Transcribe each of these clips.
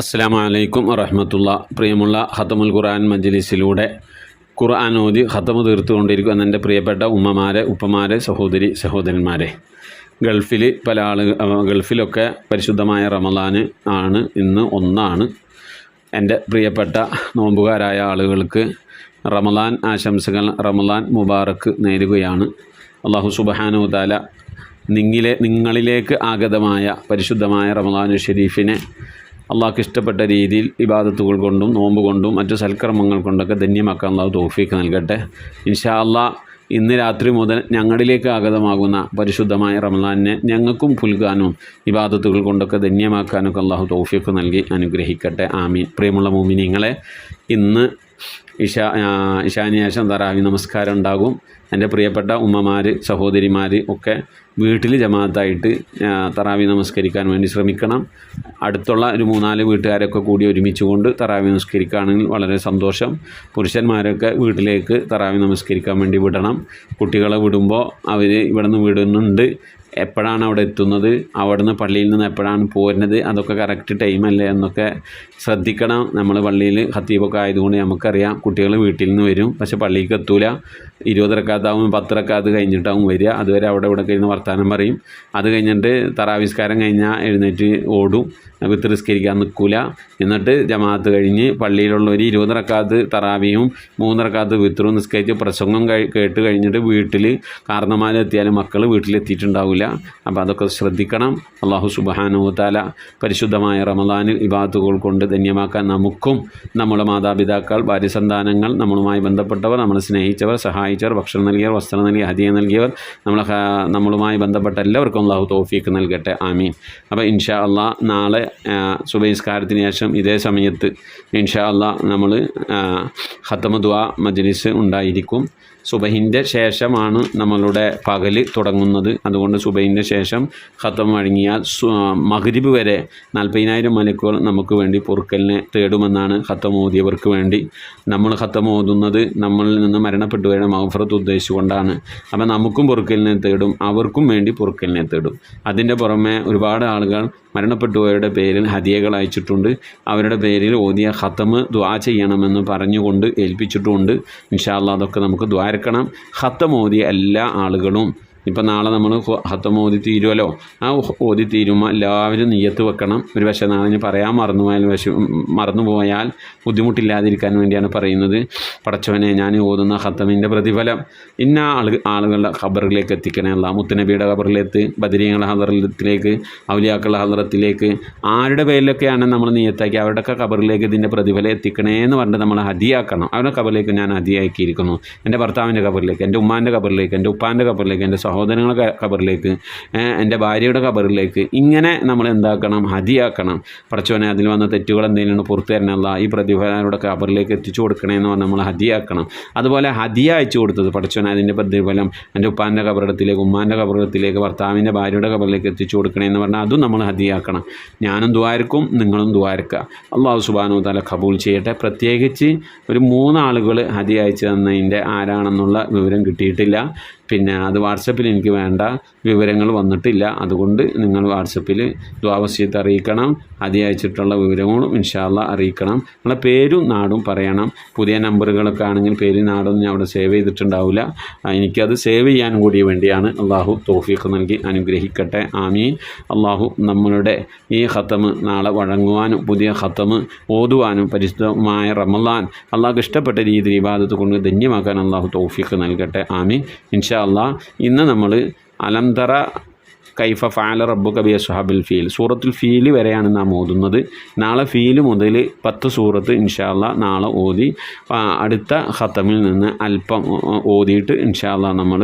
അസ്സലാമു അലൈക്കും വറഹ്മത്തുള്ളാ. പ്രിയമുള്ള ഖത്തമുൽ ഖുർആൻ മജ്ലിസിലൂടെ ഖുർആൻ ഓതി ഖത്തമ് തീർത്തുകൊണ്ടിരിക്കുന്ന എൻ്റെ പ്രിയപ്പെട്ട ഉമ്മമാരെ, ഉപ്പമാരെ, സഹോദരന്മാരെ, ഗൾഫിലൊക്കെ പരിശുദ്ധമായ റമളാന് ആണ് ഇന്ന് ഒന്നാണ്. എൻ്റെ പ്രിയപ്പെട്ട നോമ്പുകാരായ ആളുകൾക്ക് റമളാൻ ആശംസകൾ, റമളാൻ മുബാറക്ക് നേരുകയാണ്. അല്ലാഹു സുബ്ഹാനഹു വ തആല നിങ്ങളിലേക്ക് ആഗതമായ പരിശുദ്ധമായ റമളാൻ ഷരീഫിനെ അള്ളാഹ്ക്ക് ഇഷ്ടപ്പെട്ട രീതിയിൽ ഇബാദത്തുകൾ കൊണ്ടും നോമ്പ് കൊണ്ടും മറ്റു സൽക്കർമ്മങ്ങൾ കൊണ്ടൊക്കെ ധന്യമാക്കാൻ അള്ളാഹു തൗഫീഖ് നൽകട്ടെ. ഇൻഷാ അള്ളാഹ് ഇന്ന് രാത്രി മുതൽ ഞങ്ങളിലേക്ക് ആഗതമാകുന്ന പരിശുദ്ധമായ റമളാനിനെ ഞങ്ങൾക്കും പുൽകാനും ഇബാദത്തുകൾ കൊണ്ടൊക്കെ ധന്യമാക്കാനൊക്കെ അള്ളാഹു തൗഫീഖ് നൽകി അനുഗ്രഹിക്കട്ടെ. ആമീൻ. പ്രിയമുള്ള മുഅ്മിനീങ്ങളെ, ഇന്ന് ഇശാനിയാശം തറാവി നമസ്കാരം ഉണ്ടാകും. എൻ്റെ പ്രിയപ്പെട്ട ഉമ്മമാർ, സഹോദരിമാർ ഒക്കെ വീട്ടിൽ ജമാഅത്തായിട്ട് തറാവി നമസ്കരിക്കാൻ വേണ്ടി ശ്രമിക്കണം. അടുത്തുള്ള ഒരു 3-4 വീട്ടുകാരൊക്കെ കൂടി ഒരുമിച്ചുകൊണ്ട് തറാവി നമസ്കരിക്കുകയാണെങ്കിൽ വളരെ സന്തോഷം. പുരുഷന്മാരൊക്കെ വീട്ടിലേക്ക് തറാവി നമസ്കരിക്കാൻ വേണ്ടി വിടണം. കുട്ടികളെ വിടുമ്പോൾ അവർ ഇവിടെ നിന്ന് വിടുന്നുണ്ട്, എപ്പോഴാണ് അവിടെ എത്തുന്നത്, അവിടുന്ന് പള്ളിയിൽ നിന്ന് എപ്പോഴാണ് പോരുന്നത്, അതൊക്കെ കറക്റ്റ് ടൈമല്ലേ എന്നൊക്കെ ശ്രദ്ധിക്കണം. നമ്മൾ പള്ളിയിൽ ഖത്തീബൊക്കെ ആയതുകൊണ്ട് നമുക്കറിയാം കുട്ടികൾ വീട്ടിൽ നിന്ന് വരും, പക്ഷെ പള്ളിക്ക് എത്തൂല. 20 റക്കാത്താവും 10 റക്കാത്ത് കഴിഞ്ഞിട്ടാവും വരിക. അതുവരെ അവിടെ ഇവിടെ ഇരുന്ന് വർത്താനം പറയും. അത് കഴിഞ്ഞിട്ട് തറാവിസ്കാരം കഴിഞ്ഞാൽ എഴുന്നേറ്റ് ഓടും, വിത്ത് നിസ്കരിക്കാൻ നിൽക്കൂല. എന്നിട്ട് ജമാഅത്ത് കഴിഞ്ഞ് പള്ളിയിലുള്ള ഒരു 20 റക്കാത്ത് തറാവിയും 3 റക്കാത്ത് വിത്റും നിസ്കരിച്ച് പ്രസംഗം കേട്ട് കഴിഞ്ഞിട്ട് വീട്ടിൽ കാരണന്മാരെത്തിയാലും മക്കൾ വീട്ടിലെത്തിയിട്ടുണ്ടാവില്ല. അപ്പോൾ അതൊക്കെ ശ്രദ്ധിക്കണം. അല്ലാഹു സുബ്ഹാനഹു വ തആല പരിശുദ്ധമായ റമളാനിൽ ഇബാദത്തുകൾ കൊണ്ട് ധന്യമാക്കാൻ നമുക്കും നമ്മുടെ മാതാപിതാക്കൾ, ഭാര്യസന്താനങ്ങൾ, നമ്മളുമായി ബന്ധപ്പെട്ടവർ, നമ്മളെ സ്നേഹിച്ചവർ, സഹായിച്ചവർ, ഭക്ഷണം നൽകിയവർ, വസ്ത്രം നൽകി ഹദിയ നൽകിയവർ, നമ്മളുമായി ബന്ധപ്പെട്ട എല്ലാവർക്കും അല്ലാഹു തൗഫീഖ് നൽകട്ടെ. ആമീൻ. അപ്പോൾ ഇൻഷാ അള്ളാഹ് നാളെ സുബഹി നിസ്കാരത്തിന് ശേഷം ഇതേ സമയത്ത് ഇൻഷാ അള്ളാഹ് നമ്മൾ ഖത്തമ് ദുആ മജ്ലിസ് ഉണ്ടായിരിക്കും. സുബഹിൻ്റെ ശേഷമാണ് നമ്മളുടെ പകൽ തുടങ്ങുന്നത്. അതുകൊണ്ട് സുബഹിൻ്റെ ശേഷം ഖത്തം വഴങ്ങിയാൽ മഗ്രിബ് വരെ 40,000 മലക്കുകൾ നമുക്ക് വേണ്ടി പൊറുക്കലിനെ തേടുമെന്നാണ് ഖത്തം ഓതിയവർക്ക് വേണ്ടി. നമ്മൾ ഖത്തം ഓതുന്നത് നമ്മളിൽ നിന്ന് മരണപ്പെട്ടു വരുന്ന മഗ്ഫിറത്ത് ഉദ്ദേശിച്ചുകൊണ്ടാണ്. അപ്പോൾ നമുക്കും പൊറുക്കലിനെ തേടും, അവർക്കും വേണ്ടി പൊറുക്കലിനെ തേടും. അതിൻ്റെ പുറമെ ഒരുപാട് ആളുകൾ മരണപ്പെട്ടുപോയവരുടെ പേരിൽ ഹദിയകൾ അയച്ചിട്ടുണ്ട്. അവരുടെ പേരിൽ ഓതിയ ഖത്തമ് ദുആ ചെയ്യണമെന്ന് പറഞ്ഞുകൊണ്ട് ഏൽപ്പിച്ചിട്ടുമുണ്ട്. ഇൻഷാ അല്ലാഹ് അതൊക്കെ നമുക്ക് ദ്വാരക്കണം. ഖത്തം ഓതിയ എല്ലാ ആളുകളും, ഇപ്പം നാളെ നമ്മൾ ഖത്തം ഓതി തീരുമല്ലോ, ആ ഓതി തീരുമ്പോൾ എല്ലാവരും നിയ്യത്ത് വെക്കണം. ഒരു പക്ഷേ നാളെ പറയാൻ മറന്നുപോയാൽ ബുദ്ധിമുട്ടില്ലാതിരിക്കാൻ വേണ്ടിയാണ് പറയുന്നത്. പടച്ചവനെ, ഞാൻ ഓതുന്ന ഖത്തമിൻ്റെ പ്രതിഫലം ഇന്ന ആളുകളുടെ ഖബറിലേക്ക് എത്തിക്കണേ അല്ലാ. മുത്തുനബിയുടെ ഖബറിലേക്ക്, ബദരീങ്ങളുടെ ഹദറത്തിലേക്ക്, ഔലിയാക്കളുടെ ഹദറത്തിലേക്ക്, ആരുടെ പേരിലൊക്കെയാണ് നമ്മൾ നിയ്യത്താക്കി അവരുടെയൊക്കെ ഖബറിലേക്ക് ഇതിൻ്റെ പ്രതിഫലം എത്തിക്കണേ എന്ന് പറഞ്ഞിട്ട് നമ്മൾ ഹദിയാക്കണം. അവരുടെ ഖബറിലേക്ക് ഞാൻ ഹദിയാക്കിയിരിക്കുന്നു. എൻ്റെ ഭർത്താവിൻ്റെ ഖബറിലേക്ക്, എൻ്റെ ഉമ്മാൻ്റെ ഖബറിലേക്ക്, എൻ്റെ ഉപ്പാൻ്റെ ഖബറിലേക്ക്, എൻ്റെ സഹോദരങ്ങളുടെ ഖബറിലേക്ക്, എൻ്റെ ഭാര്യയുടെ ഖബറിലേക്ക്, ഇങ്ങനെ നമ്മൾ എന്താക്കണം, ഹദിയാക്കണം. പടച്ചോനെ, അതിൽ വന്ന തെറ്റുകൾ എന്തെങ്കിലും പുറത്തു തരണമല്ല, ഈ പ്രതിഫലങ്ങളുടെ ഖബറിലേക്ക് എത്തിച്ചു കൊടുക്കണേ എന്ന് പറഞ്ഞാൽ നമ്മൾ ഹദിയാക്കണം. അതുപോലെ ഹദിയ അയച്ചു കൊടുത്തത് പടച്ചോനെ, അതിൻ്റെ പ്രതിഫലം എൻ്റെ ഉപ്പാൻ്റെ ഖബറിടത്തിലേക്ക്, ഉമ്മാൻ്റെ ഖബറിടത്തിലേക്ക്, ഭർത്താവിൻ്റെ ഭാര്യയുടെ ഖബറിലേക്ക് എത്തിച്ചു കൊടുക്കണേ എന്ന് പറഞ്ഞാൽ അതും നമ്മൾ ഹദിയാക്കണം. ഞാനും ദുആർക്കും നിങ്ങളും ദുആർക്കുക. അല്ലാഹു സുബ്ഹാനഹു വ തആല ഖബൂൽ ചെയ്യട്ടെ. പ്രത്യേകിച്ച് ഒരു 3 ആളുകൾ ഹദിയ അയച്ചു തന്നതിൻ്റെ ആരാണെന്നുള്ള വിവരം കിട്ടിയിട്ടില്ല. പിന്നെ അത് വാട്സപ്പിൽ എനിക്ക് വേണ്ട വിവരങ്ങൾ വന്നിട്ടില്ല. അതുകൊണ്ട് നിങ്ങൾ വാട്സപ്പിൽ ദുആ വസിയത്ത് അറിയിക്കണം. ഹദിയ അയച്ചിട്ടുള്ള വിവരങ്ങളും ഇൻഷാ അല്ലാഹ് അറിയിക്കണം. നിങ്ങളെ പേരും നാടും പറയണം. പുതിയ നമ്പറുകളൊക്കെ ആണെങ്കിൽ പേരും നാടൊന്നും ഞാൻ അവിടെ സേവ് ചെയ്തിട്ടുണ്ടാവില്ല. എനിക്കത് സേവ് ചെയ്യാൻ കൂടി വേണ്ടിയാണ്. അള്ളാഹു തൗഫീഖ് നൽകി അനുഗ്രഹിക്കട്ടെ. ആമീൻ. അള്ളാഹു നമ്മളുടെ ഈ ഖത്തമ് നാളെ വഴങ്ങുവാനും പുതിയ ഖത്തമ് ഓതുവാനും പരിശുദ്ധമായ റമളാൻ അള്ളാഹ്ക്ക് ഇഷ്ടപ്പെട്ട രീതിയിൽ ഇബാദത്ത് കൊണ്ട് ധന്യമാക്കാൻ അള്ളാഹു തൗഫീഖ് നൽകട്ടെ. ആമീൻ. ഇൻഷാ അല്ലാഹ് ഇന്ന് നമ്മൾ അലം തറ കൈഫ ഫഅല റബ്ബുക ബി അസ്ഹാബിൽ ഫീൽ, സൂറത്തുൽ ഫീൽ വരെയാണ് നാം ഓതുന്നത്. നാളെ ഫീൽ മുതൽ 10 സൂറത്ത് ഇൻഷാ അല്ലാഹ് നാളെ ഓതി അടുത്ത ഖത്തമിൽ നിന്ന് അല്പം ഓതിയിട്ട് ഇൻഷാ അല്ലാഹ് നമ്മൾ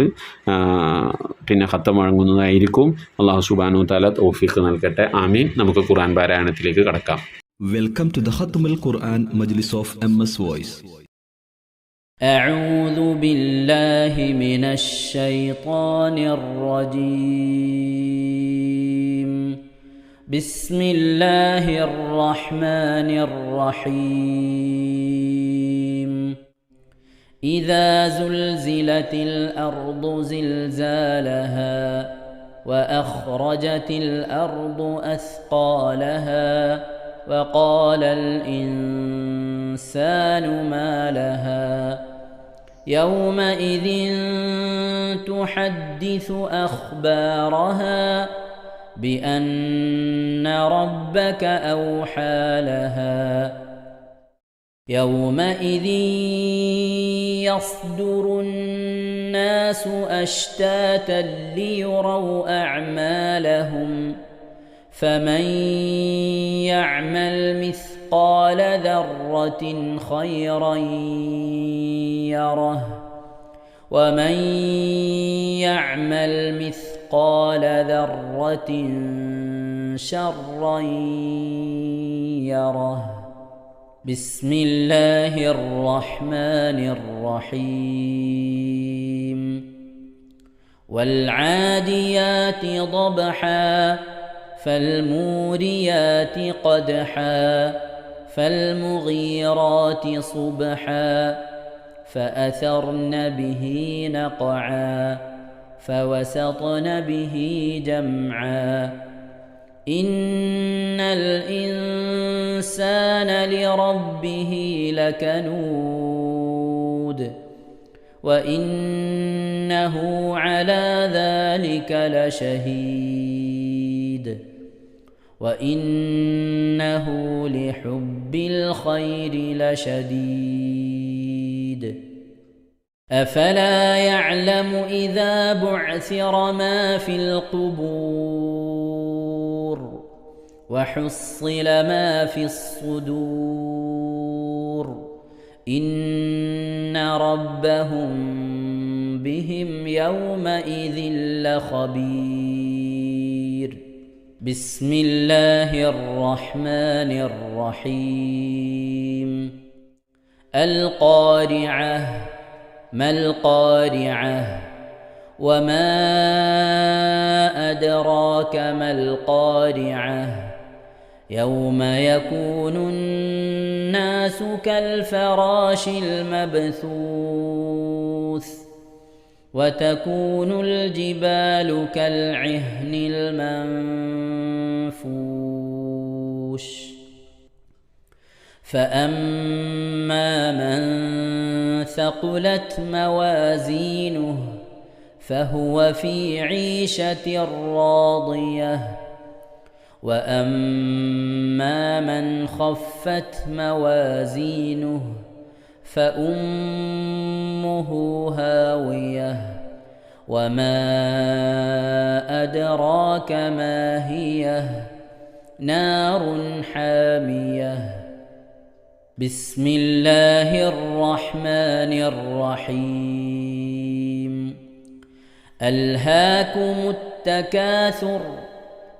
പിന്നെ ഖത്തം വഴങ്ങുന്നതായിരിക്കും. അല്ലാഹു സുബ്ഹാനഹു വ തആല തൗഫീഖ് നൽകട്ടെ. ആമീൻ. നമുക്ക് ഖുർആൻ പാരായണത്തിലേക്ക് കടക്കാം. വെൽക്കം ടു ദ ഖത്മുൽ ഖുർആൻ മജ്ലിസ് ഓഫ് MS വോയിസ്. أعوذ بالله من الشيطان الرجيم. بسم الله الرحمن الرحيم. إذا زلزلت الأرض زلزالها وأخرجت الأرض أثقالها وقال الإنسان ما لها يومئذ تحدث أخبارها بأن ربك أوحى لها يومئذ يصدر الناس أشتاتا ليروا أعمالهم فمن يعمل مثقال ذرة خيرا يره ومن يعمل مثقال ذرة شرا يره. بسم الله الرحمن الرحيم. والعاديات ضبحا فالموريات قدحا فالمغيرات صبحا فأثرن به نقعا فوسطن به جمعا إن الإنسان لربه لكنود وإنه على ذلك لشهيد وإنه لحب الخير لشديد أفلا يعلم إذا بعثر ما في القبور وحصل ما في الصدور إن ربهم بهم يومئذ لخبير. بسم الله الرحمن الرحيم. القارعة ما القارعة وما أدراك ما القارعة يوم يكون الناس كالفراش المبثوث وتكون الجبال كالعهن المنفوش فأما من ثقلت موازينه فهو في عيشة راضية وأما من خفت موازينه فأمه هاوية وما أدراك ما هي نار حامية. بسم الله الرحمن الرحيم. ألهاكم التكاثر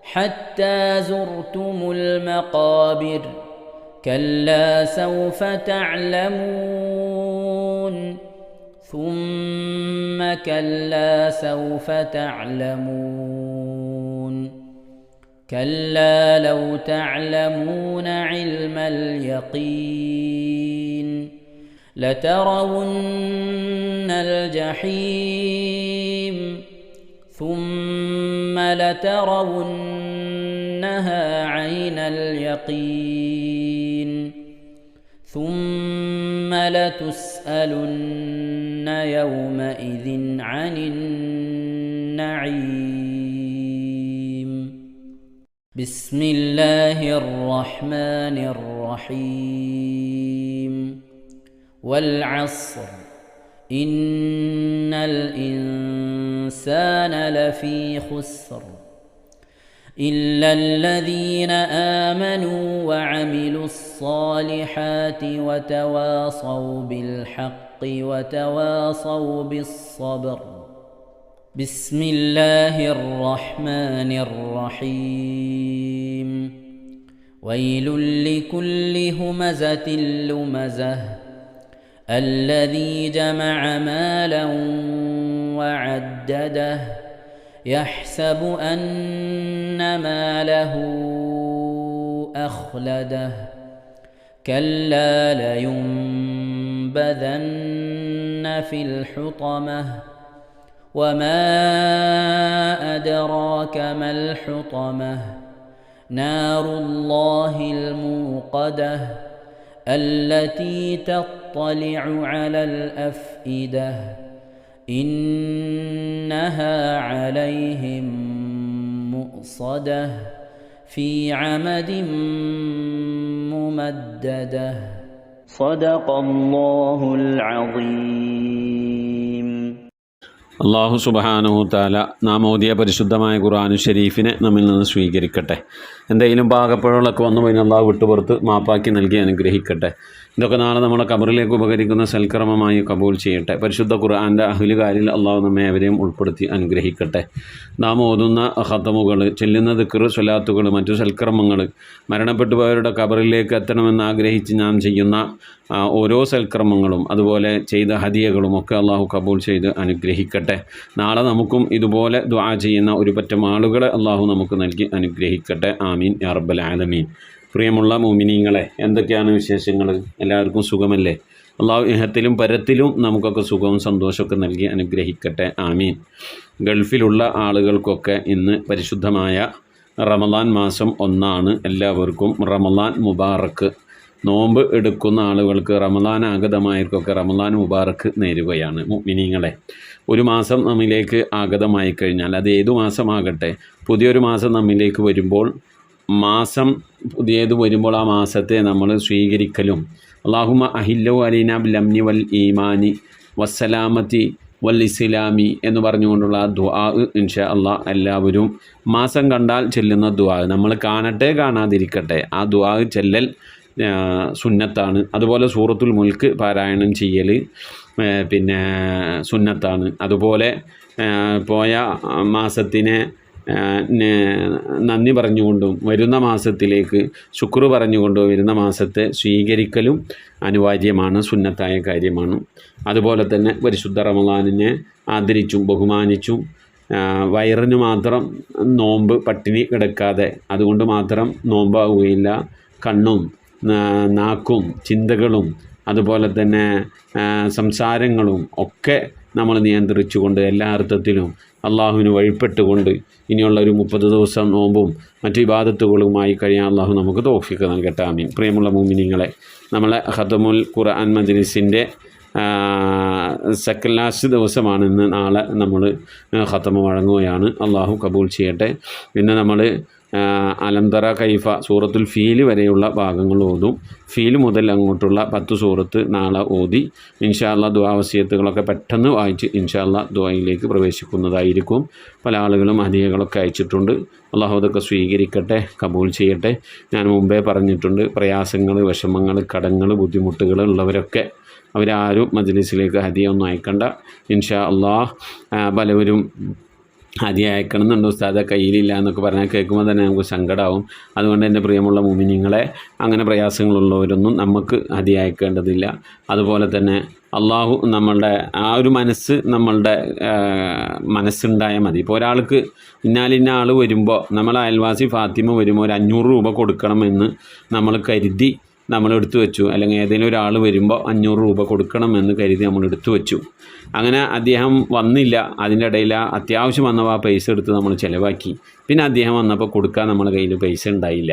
حتى زرتم المقابر كلا سوف تعلمون ثم كلا سوف تعلمون كلا لو تعلمون علم اليقين لترون الجحيم ثم لترونها عين اليقين ثم لتسألن يومئذ عن النعيم. بسم الله الرحمن الرحيم. والعصر إن الإنسان لفي خسر إلا الذين آمنوا وعملوا الصالحات وتواصوا بالحق وتواصوا بالصبر. بسم الله الرحمن الرحيم. ويل لكل همزة لمزة الذي جمع مالا وعدده يحسب أن ماله أخلده كلا لينبذن في الحطمة وما أدراك ما الحطمة نار الله الموقدة التي تطلع على الأفئدة إنها عليهم مؤصدة في عمد ممددة صدق الله العظيم. അള്ളാഹു സുബ്ഹാനഹു തആല നാം ഓതിയ പരിശുദ്ധമായ ഖുർആനുൽ ശരീഫിനെ നമ്മിൽ നിന്ന് സ്വീകരിക്കട്ടെ. എന്തെങ്കിലും പാകപ്പിഴകളൊക്കെ വന്നു പോയി അള്ളാഹു വിട്ടുപുറത്ത് മാപ്പാക്കി നൽകി അനുഗ്രഹിക്കട്ടെ. ഇതൊക്കെ നാളെ നമ്മുടെ ഖബറിലേക്ക് ഉപകരിക്കുന്ന സൽക്കർമ്മമായി കബൂൽ ചെയ്യട്ടെ. പരിശുദ്ധ ഖുർആൻ്റെ അഹ്ലുകാരിൽ അള്ളാഹു നമ്മെ അവരെയും ഉൾപ്പെടുത്തി അനുഗ്രഹിക്കട്ടെ. നാം ഓതുന്ന ഖതമുകൾ, ചെല്ലുന്ന ദിക്ർ, സ്വലാത്തുകൾ, മറ്റു സൽക്കർമ്മങ്ങൾ, മരണപ്പെട്ടു പോയവരുടെ ഖബറിലേക്ക് എത്തണമെന്ന് ആഗ്രഹിച്ച് നാം ചെയ്യുന്ന ഓരോ സൽക്കർമ്മങ്ങളും അതുപോലെ ചെയ്ത ഹദിയകളും ഒക്കെ അള്ളാഹു കബൂൽ ചെയ്ത് അനുഗ്രഹിക്കട്ടെ. നാളെ നമുക്കും ഇതുപോലെ ദുആ ചെയ്യുന്ന ഒരു പറ്റം ആളുകളെ അള്ളാഹു നമുക്ക് നൽകി അനുഗ്രഹിക്കട്ടെ. ആമീൻ യാ റബ്ബൽ ആലമീൻ. പ്രിയമുള്ള മുഅ്മിനീങ്ങളെ, എന്തൊക്കെയാണ് വിശേഷങ്ങൾ? എല്ലാവർക്കും സുഖമല്ലേ? അള്ളാഹു ഇഹത്തിലും പരത്തിലും നമുക്കൊക്കെ സുഖവും സന്തോഷമൊക്കെ നൽകി അനുഗ്രഹിക്കട്ടെ. ആമീൻ. ഗൾഫിലുള്ള ആളുകൾക്കൊക്കെ ഇന്ന് പരിശുദ്ധമായ റമളാൻ മാസം 1 എല്ലാവർക്കും റമളാൻ മുബാറക്ക്. നോമ്പ് എടുക്കുന്ന ആളുകൾക്ക് റമളാൻ ആഗതമായവർക്കൊക്കെ റമളാൻ മുബാറക്ക് നേരുകയാണ്. മുഅ്മിനീങ്ങളെ, ഒരു മാസം നമ്മിലേക്ക് ആഗതമായി കഴിഞ്ഞാൽ അത് ഏതു മാസമാകട്ടെ, പുതിയൊരു മാസം നമ്മിലേക്ക് വരുമ്പോൾ പുതിയത് വരുമ്പോൾ ആ മാസത്തെ നമ്മൾ സ്വീകരിക്കലും അല്ലാഹുമ്മ അഹില്ലു അലൈനാ ബിൽ അംനി വൽ ഈമാനി വസ്സലാമത്തി വൽ ഇസ്ലാമി എന്ന് പറഞ്ഞുകൊണ്ടുള്ള ആ ദുആ ഇൻഷാ അല്ലാഹ് എല്ലാവരും മാസം കണ്ടാൽ ചെല്ലുന്ന ദുആ, നമ്മൾ കാണട്ടെ കാണാതിരിക്കട്ടെ, ആ ദുആ ചെല്ലൽ സുന്നത്താണ്. അതുപോലെ സൂറത്തുൽ മുൽക്ക് പാരായണം ചെയ്യൽ പിന്നെ സുന്നത്താണ്. അതുപോലെ പോയ മാസത്തിനെ നന്ദി പറഞ്ഞുകൊണ്ടും വരുന്ന മാസത്തിലേക്ക് ശുക്ർ പറഞ്ഞുകൊണ്ടും വരുന്ന മാസത്തെ സ്വീകരിക്കലും അനിവാര്യമാണ്, സുന്നത്തായ കാര്യമാണ്. അതുപോലെ തന്നെ പരിശുദ്ധ റമളാനിനെ ആദരിച്ചും ബഹുമാനിച്ചും വയറിന് മാത്രം നോമ്പ് പട്ടിണി കിടക്കാതെ അതുകൊണ്ട് മാത്രം നോമ്പാവുകയില്ല, കണ്ണും നാക്കും ചിന്തകളും അതുപോലെ തന്നെ സംസാരങ്ങളും ഒക്കെ നമ്മൾ നിയന്ത്രിച്ചുകൊണ്ട് എല്ലാ അർത്ഥത്തിലും അള്ളാഹുവിന് വഴിപ്പെട്ടുകൊണ്ട് ഇനിയുള്ള ഒരു 30 ദിവസം നോമ്പും മറ്റു ഇബാദത്തുകളുമായി കഴിയാൻ അള്ളാഹു നമുക്ക് തൗഫീഖ് നൽകട്ടെ. ആമീൻ. പ്രിയമുള്ള മുഅ്മിനീങ്ങളെ, നമ്മളെ ഖതമുൽ ഖുർആൻ മജ്ലിസിൻ്റെ സെക്കൻഡ് ലാസ്റ്റ് ദിവസമാണ് ഇന്ന്. നാളെ നമ്മൾ ഖതമ് വഴങ്ങുകയാണ്. അള്ളാഹു കബൂൽ ചെയ്യട്ടെ. പിന്നെ നമ്മൾ അലംതറ കൈഫ സൂറത്തുൽ ഫീൽ വരെയുള്ള ഭാഗങ്ങൾ ഓതും. ഫീൽ മുതൽ അങ്ങോട്ടുള്ള 10 സൂറത്ത് നാളെ ഓതി ഇൻഷാ അല്ലാഹ് ദുആ വസിയത്തുകളൊക്കെ പെട്ടെന്ന് വായിച്ച് ഇൻഷാ അല്ലാഹ് ദുആയിലേക്ക് പ്രവേശിക്കുന്നതായിരിക്കും. പല ആളുകളും ഹദിയകളൊക്കെ അയച്ചിട്ടുണ്ട്. അള്ളാഹു അതൊക്കെ സ്വീകരിക്കട്ടെ, കബൂൽ ചെയ്യട്ടെ. ഞാൻ മുമ്പേ പറഞ്ഞിട്ടുണ്ട്, പ്രയാസങ്ങൾ, വിഷമങ്ങൾ, കടങ്ങൾ, ബുദ്ധിമുട്ടുകൾ ഉള്ളവരൊക്കെ അവരാരും മജ്ലിസിലേക്ക് ഹദിയ ഒന്നും അയക്കണ്ട. ഇൻഷാ അല്ലാഹ് പലവരും ഹദിയ അയക്കണമെന്നുണ്ട്, ഉസ്താദെ കയ്യിലില്ല എന്നൊക്കെ പറഞ്ഞാൽ കേൾക്കുമ്പോൾ തന്നെ നമുക്ക് സങ്കടമാവും. അതുകൊണ്ട് എൻ്റെ പ്രിയമുള്ള മുഅ്മിനീങ്ങളെ, അങ്ങനെ പ്രയാസങ്ങളുള്ളവരൊന്നും നമുക്ക് ഹദിയ അയക്കേണ്ടതില്ല. അതുപോലെ തന്നെ അള്ളാഹു നമ്മളുടെ ആ ഒരു നമ്മളുടെ മനസ്സുണ്ടായാൽ മതി. ഇപ്പോൾ ഒരാൾക്ക് ഇന്നാലിന്ന ആൾ വരുമ്പോൾ, നമ്മളെ അയൽവാസി ഫാത്തിമ വരുമ്പോൾ ഒരു 500 രൂപ കൊടുക്കണമെന്ന് നമ്മൾ കരുതി നമ്മൾ എടുത്തു വെച്ചു, അല്ലെങ്കിൽ ഏതെങ്കിലും ഒരാൾ വരുമ്പോൾ 500 രൂപ കൊടുക്കണമെന്ന് കരുതി നമ്മൾ എടുത്തു വെച്ചു. അങ്ങനെ അദ്ദേഹം വന്നില്ല, അതിൻ്റെ ഇടയിൽ അത്യാവശ്യം വന്നപ്പോൾ ആ പൈസ എടുത്ത് നമ്മൾ ചിലവാക്കി. പിന്നെ അദ്ദേഹം വന്നപ്പോൾ കൊടുക്കാൻ നമ്മുടെ കയ്യിൽ പൈസ ഉണ്ടായില്ല.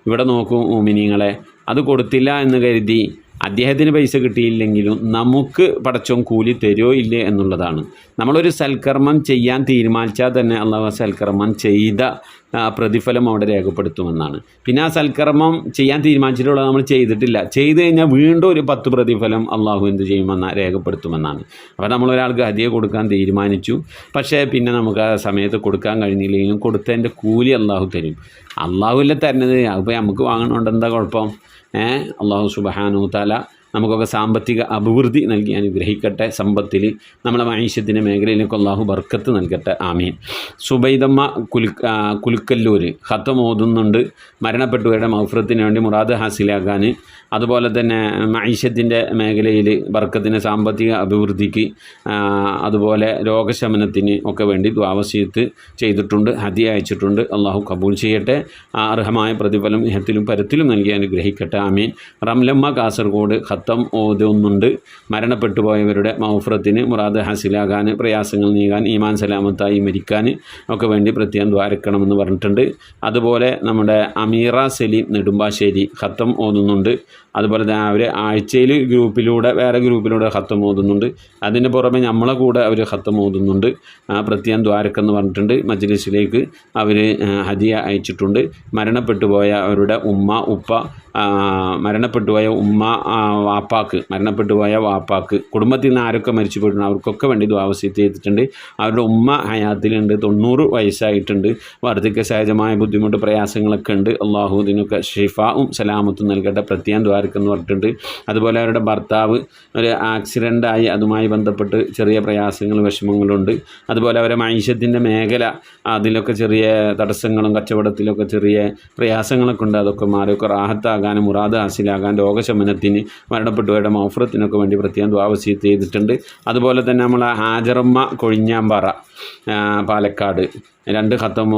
ഇവിടെ നോക്കൂ മുഅ്മിനീങ്ങളെ, അത് കൊടുത്തില്ല എന്ന് കരുതി അദ്ദേഹത്തിന് പൈസ കിട്ടിയില്ലെങ്കിലും നമുക്ക് പടച്ചോൻ കൂലി തരുമോ ഇല്ലേ എന്നുള്ളതാണ്. നമ്മളൊരു സൽക്കർമ്മം ചെയ്യാൻ തീരുമാനിച്ചാൽ തന്നെ അള്ളാഹു സൽക്കർമ്മം ചെയ്ത പ്രതിഫലം അവിടെ രേഖപ്പെടുത്തുമെന്നാണ്. പിന്നെ ആ സൽക്കർമ്മം ചെയ്യാൻ തീരുമാനിച്ചിട്ടുള്ളത് നമ്മൾ ചെയ്തിട്ടില്ല, ചെയ്ത് കഴിഞ്ഞാൽ വീണ്ടും ഒരു 10 പ്രതിഫലം അള്ളാഹു എന്ത് ചെയ്യുമെന്ന് രേഖപ്പെടുത്തുമെന്നാണ്. അപ്പോൾ നമ്മളൊരാൾക്ക് ഹദിയ കൊടുക്കാൻ തീരുമാനിച്ചു, പക്ഷേ പിന്നെ നമുക്ക് ആ സമയത്ത് കൊടുക്കാൻ കഴിഞ്ഞില്ലെങ്കിലും കൊടുത്തതിൻ്റെ കൂലി അള്ളാഹു തരും. അള്ളാഹുല്ലേ തരുന്നത്, അപ്പോൾ നമുക്ക് വാങ്ങണോണ്ട് എന്താ കുഴപ്പം? അള്ളാഹു സുബ്ഹാനഹു തആല നമുക്കൊക്കെ സാമ്പത്തിക അഭിവൃദ്ധി നൽകി അനുഗ്രഹിക്കട്ടെ. സമ്പത്തിൽ നമ്മളെ മഈശത്തിൻ്റെ മേഖലയിലേക്ക് അള്ളാഹു ബർക്കത്ത് നൽകട്ടെ. ആമീൻ. സുബൈദമ്മ കുലുക്കല്ലൂർ ഖത്തം ഓതുന്നുണ്ട്, മരണപ്പെട്ടവരുടെ മഗ്ഫിറത്തിന് വേണ്ടി മുറാദ് ഹാസിലാക്കാൻ. അതുപോലെ തന്നെ മഈശത്തിൻ്റെ മേഖലയിൽ ബർക്കത്തിന്, സാമ്പത്തിക അഭിവൃദ്ധിക്ക്, അതുപോലെ രോഗശമനത്തിന് ഒക്കെ വേണ്ടി ദുആ വസിയത്ത് ചെയ്തിട്ടുണ്ട്, ഹദിയ അയച്ചിട്ടുണ്ട്. അള്ളാഹു കബൂൽ ചെയ്യട്ടെ. അർഹമായ പ്രതിഫലം ഇഹത്തിലും പരത്തിലും നൽകി അനുഗ്രഹിക്കട്ടെ. ആമീൻ. റംലമ്മ കാസർഗോഡ് ഖത്തം ഖത്തം ഓതുന്നുണ്ട്. മരണപ്പെട്ടു പോയവരുടെ മൗഫറത്തിന്, മുറാദ് ഹാസിലാകാൻ, പ്രയാസങ്ങൾ നീങ്ങാൻ, ഈമാൻ സലാമത്തായി മരിക്കാൻ ഒക്കെ വേണ്ടി പ്രത്യേകം ദ്വാരക്കണമെന്ന് പറഞ്ഞിട്ടുണ്ട്. അതുപോലെ നമ്മുടെ അമീറ സലീം നെടുമ്പാശ്ശേരി ഖത്തം ഓതുന്നുണ്ട്. അതുപോലെ തന്നെ അവർ ആഴ്ചയിൽ വേറെ ഗ്രൂപ്പിലൂടെ ഖത്തം ഓതുന്നുണ്ട്. അതിന് പുറമെ നമ്മളെ കൂടെ അവർ ഖത്തം ഓതുന്നുണ്ട്. പ്രത്യേകം ദ്വാരക്കെന്ന് പറഞ്ഞിട്ടുണ്ട്. മജ്ലിസിലേക്ക് അവർ ഹദിയ അയച്ചിട്ടുണ്ട്. മരണപ്പെട്ടു പോയ അവരുടെ ഉമ്മ ഉപ്പ, മരണപ്പെട്ടു പോയ വാപ്പാക്ക് കുടുംബത്തിൽ നിന്ന് ആരൊക്കെ മരിച്ചു പോയിട്ടുണ്ട് അവർക്കൊക്കെ വേണ്ടി ദുആ വസിയത്ത് ചെയ്തിട്ടുണ്ട്. അവരുടെ ഉമ്മ ഹയാത്തിലുണ്ട്, 90 വയസ്സായിട്ടുണ്ട്. വാർദ്ധക്യ സഹജമായ ബുദ്ധിമുട്ട് പ്രയാസങ്ങളൊക്കെ ഉണ്ട്. അള്ളാഹു ഇതിനൊക്കെ ഷിഫാവും സലാമത്തും നൽകട്ടെ, പ്രത്യേകം ദ്വാരക്കെന്ന് പറഞ്ഞിട്ടുണ്ട്. അതുപോലെ അവരുടെ ഭർത്താവ് ഒരു ആക്സിഡൻ്റായി, അതുമായി ബന്ധപ്പെട്ട് ചെറിയ പ്രയാസങ്ങളും വിഷമങ്ങളുണ്ട്. അതുപോലെ അവരെ മൈഷ്യത്തിൻ്റെ മേഖല, അതിലൊക്കെ ചെറിയ തടസ്സങ്ങളും കച്ചവടത്തിലൊക്കെ ചെറിയ പ്രയാസങ്ങളൊക്കെ ഉണ്ട്. അതൊക്കെ മാറിയൊക്കെ റാഹത്താകാനും, മുറാദ് ഹാസിലാകാൻ, രോഗശമനത്തിന്, മരണപ്പെട്ടവരുടെ മൗഫറത്തിനൊക്കെ വേണ്ടി പ്രത്യേകം ദുആ വസിയത്ത് ചെയ്തിട്ടുണ്ട്. അതുപോലെ തന്നെ നമ്മളെ ഹാജറമ്മ കൊഴിഞ്ഞാമ്പാറ പാലക്കാട് 2 ഖത്തം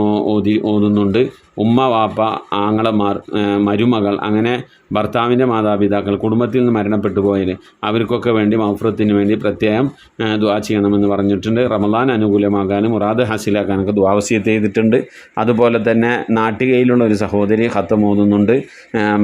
ഓതുന്നുണ്ട്. ഉമ്മ വാപ്പ ആങ്ങളമാർ മരുമകൾ അങ്ങനെ ഭർത്താവിൻ്റെ മാതാപിതാക്കൾ കുടുംബത്തിൽ നിന്ന് മരണപ്പെട്ടു പോയതിൽ അവർക്കൊക്കെ വേണ്ടി മൗഫറത്തിന് വേണ്ടി പ്രത്യേകം ദുആ ചെയ്യണമെന്ന് പറഞ്ഞിട്ടുണ്ട്. റമളാൻ അനുകൂലമാകാനും മുറാദ് ഹാസിലാക്കാനൊക്കെ ദുആ വസിയത്ത് ചെയ്തിട്ടുണ്ട്. അതുപോലെ തന്നെ നാട്ടികയിലുള്ള ഒരു സഹോദരി ഖത്തം ഓതുന്നുണ്ട്.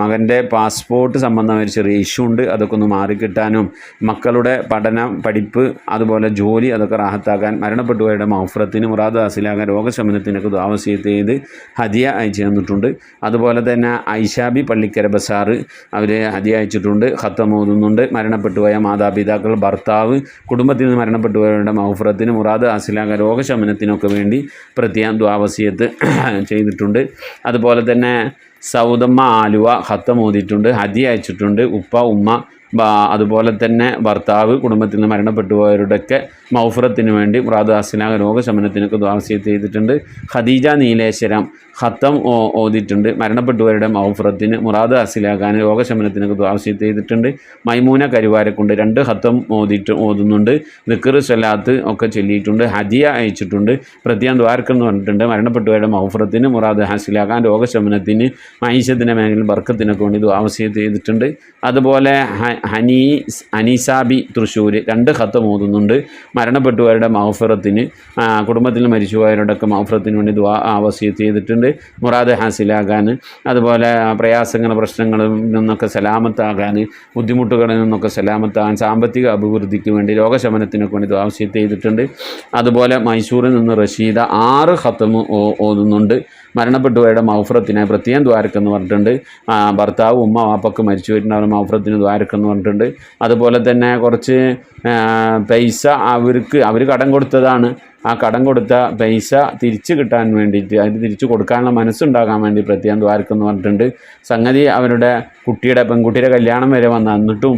മകൻ്റെ പാസ്പോർട്ട് സംബന്ധമായ ഒരു ചെറിയ ഇഷ്യൂ ഉണ്ട്, അതൊക്കെ ഒന്ന് മാറിക്കിട്ടാനും മക്കളുടെ പഠനം പഠിപ്പ് അതുപോലെ ജോലി അതൊക്കെ റാഹത്താക്കാൻ, മരണപ്പെട്ടു പോയവരുടെ മൗഫറത്തിന് മുറാദ് ഹാസിലാക്കാൻ, രോഗശമനത്തിനൊക്കെ ദുആ വസിയത്ത് ചെയ്ത് ഹദിയ അയച്ചു തന്നിട്ടുണ്ട്. അതുപോലെ തന്നെ ഐഷാബി പള്ളിക്കര ബസാർ അവർ ഹദിയ അയച്ചിട്ടുണ്ട്. ഖത്തം ഓതുന്നുണ്ട്. മരണപ്പെട്ടുപോയ മാതാപിതാക്കൾ, ഭർത്താവ്, കുടുംബത്തിൽ നിന്ന് മരണപ്പെട്ടുപോയവരുടെ മൗഫറത്തിന്, മുറാദ് ഹാസിലാക്കാൻ, രോഗശമനത്തിനൊക്കെ വേണ്ടി പ്രത്യേകം ദുആ വസിയത്ത് ചെയ്തിട്ടുണ്ട്. അതുപോലെ തന്നെ സൗദമ്മ ആലുവ ഖത്തം ഓതിയിട്ടുണ്ട്, ഹദിയ അയച്ചിട്ടുണ്ട്. ഉപ്പ ഉമ്മ അതുപോലെ തന്നെ ഭർത്താവ്, കുടുംബത്തിൽ നിന്ന് മരണപ്പെട്ടു പോയവരുടെയൊക്കെ മൗഫറത്തിന് വേണ്ടി മുറാദ് ഹാസിലാകാൻ, രോഗശമനത്തിനൊക്കെ ദുആ വസിയത്ത് ചെയ്തിട്ടുണ്ട്. ഖദീജ നീലേശ്വരം ഖത്തം ഓതിയിട്ടുണ്ട്. മരണപ്പെട്ടവരുടെ മൗഫറത്തിന്, മുറാദ് ഹാസിലാകാൻ, രോഗശമനത്തിനൊക്കെ ദുആ വസിയത്ത് ചെയ്തിട്ടുണ്ട്. മൈമൂന കരുവാരക്കുണ്ട് 2 ഖത്തം ഓതുന്നുണ്ട്. ദിക്ർ സ്വലാത്ത് ഒക്കെ ചൊല്ലിയിട്ടുണ്ട്. ഹദിയ അയച്ചിട്ടുണ്ട്. പ്രത്യേകം ദ്വാരക്കെന്ന് പറഞ്ഞിട്ടുണ്ട്. മരണപ്പെട്ടവരുടെ മൗഫറത്തിന്, മുറാദ് ഹാസിലാകാൻ, രോഗശമനത്തിന്, മൈശത്തിൻ്റെ മേഖലയിൽ ബർക്കത്തിനൊക്കെ വേണ്ടി ദുആ വസിയത്ത് ചെയ്തിട്ടുണ്ട്. അതുപോലെ അനീസാബി തൃശ്ശൂർ 2 ഖത്തം ഓതുന്നുണ്ട്. മരണപ്പെട്ടവരുടെ മൗഫറത്തിന്, കുടുംബത്തിൽ മരിച്ചുപോയവരുടെയൊക്കെ മൗഫറത്തിന് വേണ്ടി ദുആ വസിയത്ത് ചെയ്തിട്ടുണ്ട്. മുറാദ് ഹാസിലാകാൻ, അതുപോലെ പ്രശ്നങ്ങളിൽ നിന്നൊക്കെ സലാമത്താകാൻ, ബുദ്ധിമുട്ടുകളിൽ നിന്നൊക്കെ സലാമത്താകാൻ, സാമ്പത്തിക അഭിവൃദ്ധിക്ക് വേണ്ടി, രോഗശമനത്തിനൊക്കെ വേണ്ടി ദുആ വസിയത്ത് ചെയ്തിട്ടുണ്ട്. അതുപോലെ മൈസൂരിൽ നിന്ന് റഷീദ 6 ഖത്തം ഓതുന്നുണ്ട്. മരണപ്പെട്ടവരുടെ മൗഫറത്തിനായി പ്രത്യേകം ദ്വാരക്കെന്ന് പറഞ്ഞിട്ടുണ്ട്. ഭർത്താവ് ഉമ്മ വാപ്പക്ക് മരിച്ചു പോയിട്ടുണ്ട്, അവരുടെ മൗഫറത്തിന് ദ്വാരക്കെന്ന് പറഞ്ഞിട്ടുണ്ട്. അതുപോലെ തന്നെ കുറച്ച് പൈസ അവർ കടം കൊടുത്തതാണ്. ആ കടം കൊടുത്ത പൈസ തിരിച്ച് കിട്ടാൻ വേണ്ടിയിട്ട്, അത് തിരിച്ചു കൊടുക്കാനുള്ള മനസ്സുണ്ടാകാൻ വേണ്ടി പ്രത്യേകം ദ്വാരക്കെന്ന് പറഞ്ഞിട്ടുണ്ട്. സംഗതി അവരുടെ പെൺകുട്ടിയുടെ കല്യാണം വരെ വന്ന് എന്നിട്ടും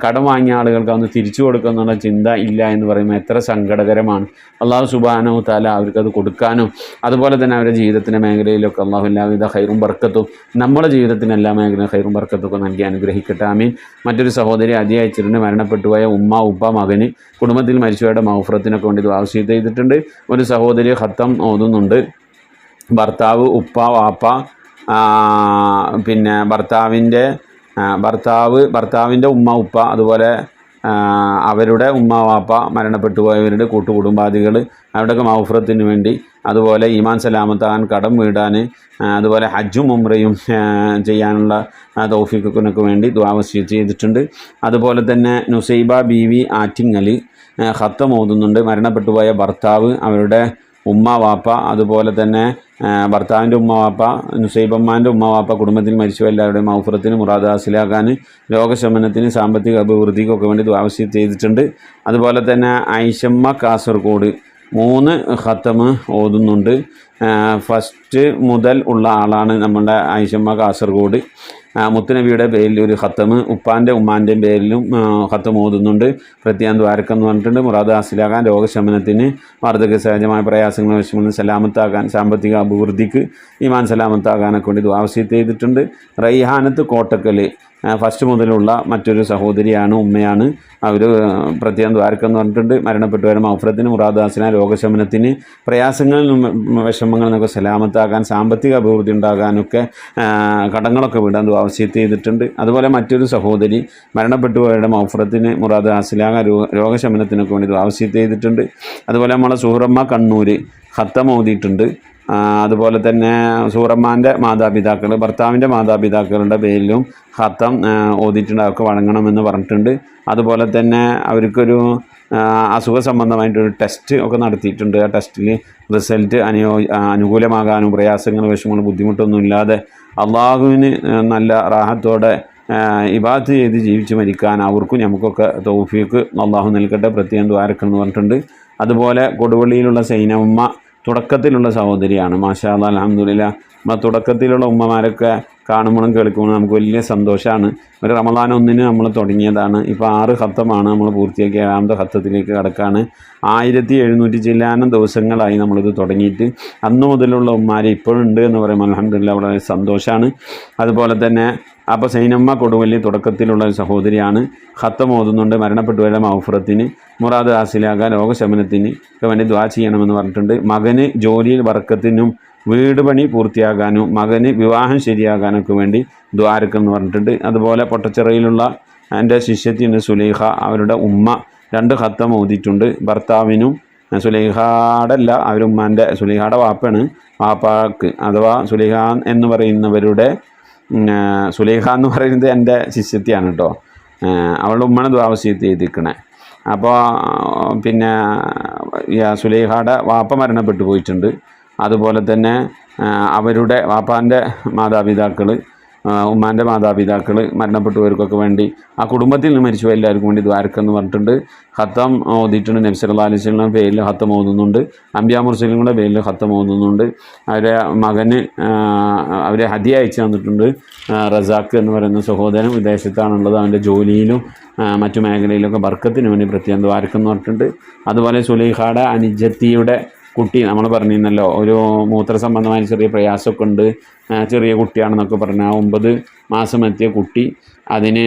കടം വാങ്ങിയ ആളുകൾക്ക് അതൊന്ന് തിരിച്ചു കൊടുക്കുന്നുള്ള ചിന്ത ഇല്ല എന്ന് പറയുമ്പോൾ എത്ര സങ്കടകരമാണ്. അള്ളാഹു സുബ്ഹാനഹു തആല അവർക്കത് കൊടുക്കാനും, അതുപോലെ തന്നെ അവരുടെ ജീവിതത്തിൻ്റെ മേഖലയിലൊക്കെ അള്ളാഹു എല്ലാവിധ ഖൈറും ബർക്കത്തും, നമ്മുടെ ജീവിതത്തിന് എല്ലാ മേഖലയും ഖൈറും ബർക്കത്തൊക്കെ നൽകി അനുഗ്രഹിക്കട്ടെ, ആമീൻ. മറ്റൊരു സഹോദരി ഹദിയ അയച്ചിട്ടുണ്ട്. മരണപ്പെട്ടുപോയ ഉമ്മ ഉപ്പ മകന്, കുടുംബത്തിൽ മരിച്ചവരുടെ മൗഫറത്തിനൊക്കെ വേണ്ടി ദുആ വസിയത്ത് ചെയ്തിട്ടുണ്ട്. ഒരു സഹോദരി ഖത്തം ഓതുന്നുണ്ട്. ഭർത്താവ് ഉപ്പ വാപ്പ, പിന്നെ ഭർത്താവിൻ്റെ ഉമ്മ ഉപ്പ, അതുപോലെ അവരുടെ ഉമ്മ വാപ്പ, മരണപ്പെട്ടു പോയവരുടെ കൂട്ടുകുടുംബാദികൾ, അവരുടെയൊക്കെ മൗഫറത്തിന് വേണ്ടി, അതുപോലെ ഈമാൻ സലാമത്താകാൻ, കടം വീടാൻ, അതുപോലെ ഹജ്ജും ഉംറയും ചെയ്യാനുള്ള തൗഫീഖിനൊക്കെ വേണ്ടി ദുആ വസിയത്ത് ചെയ്തിട്ടുണ്ട്. അതുപോലെ തന്നെ നുസൈബ ബീവി ആറ്റിങ്ങൽ ഖത്തം ഓതുന്നുണ്ട്. മരണപ്പെട്ടുപോയ ഭർത്താവ്, അവരുടെ ഉമ്മ വാപ്പ, അതുപോലെ തന്നെ ഭർത്താവിൻ്റെ ഉമ്മ വാപ്പ, നുസൈബമ്മാൻ്റെ ഉമ്മ വാപ്പ, കുടുംബത്തിൽ മരിച്ചു എല്ലാവരുടെയും മൗഫറത്തിന്, മുറാദ് ഹാസിലാക്കാൻ, രോഗശമനത്തിന്, സാമ്പത്തിക അഭിവൃദ്ധിക്കൊക്കെ വേണ്ടി ദുആ വസിയത്ത് ചെയ്തിട്ടുണ്ട്. അതുപോലെ തന്നെ ഐഷമ്മ കാസർഗോഡ് 3 ഖത്തം ഓതുന്നുണ്ട്. ഫസ്റ്റ് മുതൽ ഉള്ള ആളാണ് നമ്മുടെ ഐഷമ്മ കാസർഗോഡ്. മുത്തുനബിയുടെ പേരിൽ ഒരു ഖത്തം, ഉപ്പാൻ്റെ ഉമ്മാൻ്റെയും പേരിലും ഖത്തം ഓതുന്നുണ്ട്. പ്രത്യേകം ദ്വാരക്കെന്ന് പറഞ്ഞിട്ടുണ്ട്. മുറാദ് ഹാസിലാകാൻ, രോഗശമനത്തിന്, വാർദ്ധക്യ സഹജമായ പ്രയാസങ്ങൾ വിഷമങ്ങൾ സലാമത്താകാൻ, സാമ്പത്തിക അഭിവൃദ്ധിക്ക്, ഈമാൻ സലാമത്താകാനൊക്കെ വേണ്ടി ദുആ വസിയത്ത് ചെയ്തിട്ടുണ്ട്. റൈഹാനത്ത് കോട്ടക്കൽ ഫസ്റ്റ് മുതലുള്ള മറ്റൊരു സഹോദരിയാണ്, ഉമ്മയാണ്. അവർ പ്രത്യേകം ദ്വാരക്കെന്ന് പറഞ്ഞിട്ടുണ്ട്. മരണപ്പെട്ടവരെ മൗഫറത്തിന്, മുറാദ് ഹാസില, രോഗശമനത്തിന്, പ്രയാസങ്ങളിൽ നിന്നും വിഷമങ്ങളിൽ നിന്നൊക്കെ സലാമത്താകാൻ, സാമ്പത്തിക അഭിവൃദ്ധി ഉണ്ടാകാനൊക്കെ, കടങ്ങളൊക്കെ വിടാൻ വസിയത്ത് ചെയ്തിട്ടുണ്ട്. അതുപോലെ മറ്റൊരു സഹോദരി മരണപ്പെട്ടവരുടെ മൗഫറത്തിന്, മുറാദ് ഹാസിലാകാൻ, രോഗശമനത്തിനൊക്കെ വേണ്ടി വസിയത്ത് ചെയ്തിട്ടുണ്ട്. അതുപോലെ നമ്മളെ സൂറമ്മ കണ്ണൂർ ഖത്തം ഓതിയിട്ടുണ്ട്. അതുപോലെ തന്നെ സൂറമ്മാൻ്റെ മാതാപിതാക്കൾ, ഭർത്താവിൻ്റെ മാതാപിതാക്കളുടെ പേരിലും ഖത്തം ഓതിയിട്ടുണ്ട്. അവർക്ക് വഴങ്ങണമെന്ന് പറഞ്ഞിട്ടുണ്ട്. അതുപോലെ തന്നെ അവർക്കൊരു അസുഖ സംബന്ധമായിട്ടൊരു ടെസ്റ്റ് ഒക്കെ നടത്തിയിട്ടുണ്ട്. ആ ടെസ്റ്റിൽ റിസൾട്ട് അനുകൂലമാകാനും പ്രയാസങ്ങളും വിഷമങ്ങളും ബുദ്ധിമുട്ടൊന്നും ഇല്ലാതെ അള്ളാഹുവിന് നല്ല റാഹത്തോടെ ഇബാദത്ത് ചെയ്ത് ജീവിച്ച് മരിക്കാൻ അവർക്കും നമുക്കൊക്കെ തൗഫീഖ് അള്ളാഹു നൽകട്ടെ, പ്രത്യേകം ദ്വാരക്കെന്ന് പറഞ്ഞിട്ടുണ്ട്. അതുപോലെ കൊടുവള്ളിയിലുള്ള സൈനമ്മ തുടക്കത്തിലുള്ള സഹോദരിയാണ്. മാഷാ അല്ലാഹ്, അൽഹംദുലില്ലാ. നമ്മളെ തുടക്കത്തിലുള്ള ഉമ്മമാരൊക്കെ കാണുമ്പോഴും കേൾക്കുമ്പോഴും നമുക്ക് വലിയ സന്തോഷമാണ്. ഒരു റമദാൻ 1 നമ്മൾ തുടങ്ങിയതാണ്. ഇപ്പോൾ 6 ഖത്തമാണ് നമ്മൾ പൂർത്തിയാക്കി 7ാമത്തെ ഖത്തത്തിലേക്ക് കടക്കാണ്. 1700 ചില്ലാനം ദിവസങ്ങളായി നമ്മളിത് തുടങ്ങിയിട്ട്. അന്ന് മുതലുള്ള ഉമ്മാർ ഇപ്പോഴുണ്ട് എന്ന് പറയുമ്പോൾ അൽഹംദുലില്ലാ വളരെ സന്തോഷമാണ്. അതുപോലെ തന്നെ അപ്പോൾ സൈനമ്മ കൊടുവല്ലി തുടക്കത്തിലുള്ള ഒരു സഹോദരിയാണ്. ഖത്തം ഓതുന്നുണ്ട്. മരണപ്പെട്ടവരുടെ മൗഫറത്തിന്, മുറാദ് ഹാസിലാകാൻ, രോഗശമനത്തിന് ഒക്കെ വേണ്ടി ദുആ ചെയ്യണമെന്ന് പറഞ്ഞിട്ടുണ്ട്. മകന് ജോലിയിൽ ബർക്കത്തിനും വീട് പണി പൂർത്തിയാകാനും മകന് വിവാഹം ശരിയാകാനൊക്കെ വേണ്ടി ദ്വാരക്കെന്ന് പറഞ്ഞിട്ടുണ്ട്. അതുപോലെ പൊട്ടച്ചിറയിലുള്ള എൻ്റെ ശിഷ്യത്തിന് സുലൈഖ, അവരുടെ ഉമ്മ 2 ഖത്തം ഓതിയിട്ടുണ്ട്. ഭർത്താവിനും സുലൈഖാടല്ല, അവരുമ്മാൻ്റെ സുലൈഖാടെ വാപ്പാണ്. വാപ്പാക്ക് അഥവാ സുലൈഖ എന്ന് പറയുന്നവരുടെ, സുലൈഖ എന്ന് പറയുന്നത് എൻ്റെ ശിഷ്യത്തിയാണ് കേട്ടോ. അവളുടെ ഉമ്മനെ ദ്വാവസ്യത്ത് ചെയ്തിരിക്കണേ. അപ്പോൾ പിന്നെ സുലൈഖാടെ വാപ്പ മരണപ്പെട്ടു പോയിട്ടുണ്ട്. അതുപോലെ തന്നെ അവരുടെ വാപ്പാൻ്റെ മാതാപിതാക്കൾ, ഉമ്മാൻ്റെ മാതാപിതാക്കൾ മരണപ്പെട്ടവർക്കൊക്കെ വേണ്ടി, ആ കുടുംബത്തിൽ നിന്ന് മരിച്ചു എല്ലാവർക്കും വേണ്ടി ദ്വാരക്കെന്ന് പറഞ്ഞിട്ടുണ്ട്. ഖത്തം ഓതിയിട്ടുണ്ട്. നബി സല്ലല്ലാഹു അലൈഹി വസല്ലം പേരിൽ ഖത്തം ഓതുന്നുണ്ട്. അംബിയാ മുർസലുകളുടെ പേരിൽ ഖത്തം ഓതുന്നുണ്ട്. അവരെ മകന് അവരെ ഹദിയ അയച്ചു തന്നിട്ടുണ്ട്. റസാഖ് എന്ന് പറയുന്ന സഹോദരൻ വിദേശത്താണുള്ളത്. അവൻ്റെ ജോലിയിലും മറ്റു മേഖലയിലൊക്കെ ബർക്കത്തിന് വേണ്ടി പ്രത്യേകം ദ്വാരക്കെന്ന് പറഞ്ഞിട്ടുണ്ട്. അതുപോലെ സുലൈഖാടെ അനുജത്തിയുടെ കുട്ടി നമ്മൾ പറഞ്ഞിരുന്നല്ലോ, ഒരു മൂത്ര സംബന്ധമായ ചെറിയ പ്രയാസമൊക്കെ ഉണ്ട്, ചെറിയ കുട്ടിയാണെന്നൊക്കെ പറഞ്ഞാൽ 9 മാസം എത്തിയ കുട്ടി, അതിന്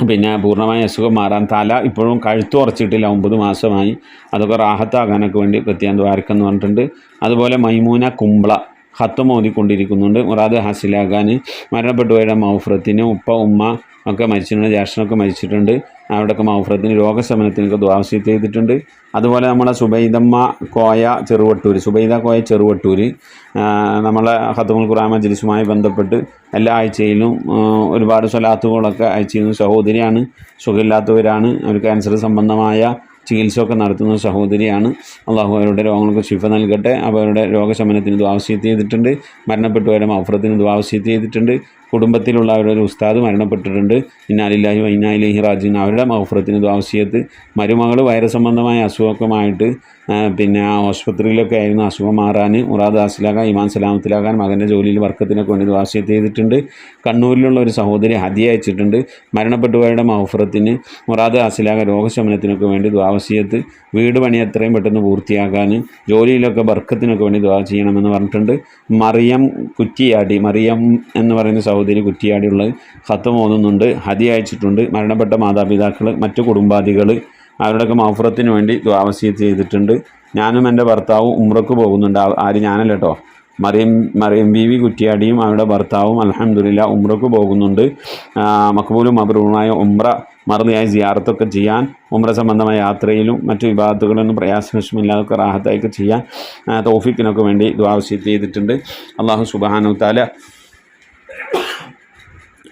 പിന്നെ പൂർണ്ണമായ അസുഖം മാറാൻ, തല ഇപ്പോഴും കഴുത്ത് ഉറച്ചിട്ടില്ല, 9 മാസമായി, അതൊക്കെ റാഹത്താകാനൊക്കെ വേണ്ടി പ്രത്യേകം ദ്വാരക്കെന്ന് പറഞ്ഞിട്ടുണ്ട്. അതുപോലെ മൈമൂന കുംബ്ല ഖത്തം ഓതിക്കൊണ്ടിരിക്കുന്നുണ്ട്. മുറാദ് ഹാസിലാകാൻ, മരണപ്പെട്ടുപോയ മൗഫറത്തിന്, ഉപ്പ ഉമ്മ ഒക്കെ മരിച്ചിട്ടുണ്ട്, ജ്യേഷ്ഠനൊക്കെ മരിച്ചിട്ടുണ്ട്. അവിടെയൊക്കെ മൗഫറത്തിന്, രോഗശമനത്തിനൊക്കെ ദ്വാവസ്യത്ത് ചെയ്തിട്ടുണ്ട്. അതുപോലെ നമ്മളെ സുബൈദമ്മ കോയ ചെറുവട്ടൂർ, സുബൈദ കോയ ചെറുവട്ടൂർ, നമ്മളെ ഖത്തമുൽ ഖുർആൻ മജ്ലിസുമായി ബന്ധപ്പെട്ട് എല്ലാ ആഴ്ചയിലും ഒരുപാട് സ്വലാത്തുകളൊക്കെ അയച്ചിരുന്ന സഹോദരിയാണ്. സുഖമില്ലാത്തവരാണ്, അവർ ക്യാൻസർ സംബന്ധമായ ചികിത്സയൊക്കെ നടത്തുന്ന സഹോദരിയാണ്. അള്ളാഹു അവരുടെ രോഗങ്ങൾക്ക് ശിഫ നൽകട്ടെ. അവരുടെ രോഗശമനത്തിന് ദ്വാവസ്യത്ത് ചെയ്തിട്ടുണ്ട്. മരണപ്പെട്ടവരുടെ മൗഫറത്തിന് ദ്വാവസ്യത്ത് ചെയ്തിട്ടുണ്ട്. കുടുംബത്തിലുള്ള അവരുടെ ഒരു ഉസ്താദ് മരണപ്പെട്ടിട്ടുണ്ട്. ഇന്നാ ലില്ലാഹി വ ഇന്നാ ഇലൈഹി റാജിഊൻ. അവരുടെ മൗഫറത്തിന് ദ്വാവസ്യത്ത്. മരുമകൾ വൈറസ് സംബന്ധമായ അസുഖമായിട്ട് പിന്നെ ആശുപത്രിയിലൊക്കെ ആയിരുന്നു, അസുഖം മാറാൻ, മുറാദ് ഹാസിലാകാൻ, ഈമാൻ സലാമത്തിലാകാൻ, മകൻ്റെ ജോലിയിൽ വർക്കത്തിനൊക്കെ വേണ്ടി ദ്വാവസ്യത്ത് ചെയ്തിട്ടുണ്ട്. കണ്ണൂരിലുള്ള ഒരു സഹോദരി ഹദിയ അയച്ചിട്ടുണ്ട്. മരണപ്പെട്ടവരുടെ മൗഫറത്തിന്, മുറാദ് ഹാസിലാകാൻ, രോഗശമനത്തിനൊക്കെ വേണ്ടി ദ്വാവസ്യത്ത്. വീട് പണി എത്രയും പെട്ടെന്ന് പൂർത്തിയാക്കാൻ, ജോലിയിലൊക്കെ ബർക്കത്തിനൊക്കെ വേണ്ടി ദ്വാ ചെയ്യണമെന്ന് പറഞ്ഞിട്ടുണ്ട്. മറിയം കുറ്റിയാടി, മറിയം എന്ന് പറയുന്ന സഹോദരി കുറ്റിയാടിയുള്ളത് ഖത്തം ഓതുന്നുണ്ട്. ഹദിയ അയച്ചിട്ടുണ്ട്. മരണപ്പെട്ട മാതാപിതാക്കൾ, മറ്റു കുടുംബാദികൾ, അവരുടെയൊക്കെ മൗഫറത്തിന് വേണ്ടി ദ്വാവസ്യത്ത് ചെയ്തിട്ടുണ്ട്. ഞാനും എൻ്റെ ഭർത്താവും ഉംറക്ക് പോകുന്നുണ്ട്. ആര്? ഞാനല്ല കേട്ടോ, മറിയം ബീവി കുറ്റിയാടിയും അവരുടെ ഭർത്താവും അൽഹംദുലില്ലാ ഉംറക്ക് പോകുന്നുണ്ട്. മഖ്ബൂലും മബ്റൂറുമായ ഉംറ മറുതിയായി സിയാറത്തൊക്കെ ചെയ്യാൻ, ഉംറ സംബന്ധമായ യാത്രയിലും മറ്റു വിഭാഗത്തുകളൊന്നും പ്രയാസമില്ലാതൊക്കെ റാഹത്തായൊക്കെ ചെയ്യാൻ തൗഫീഖിനൊക്കെ വേണ്ടി ദ്വാവസ്യത്ത് ചെയ്തിട്ടുണ്ട്. അല്ലാഹു സുബ്ഹാനഹു തആല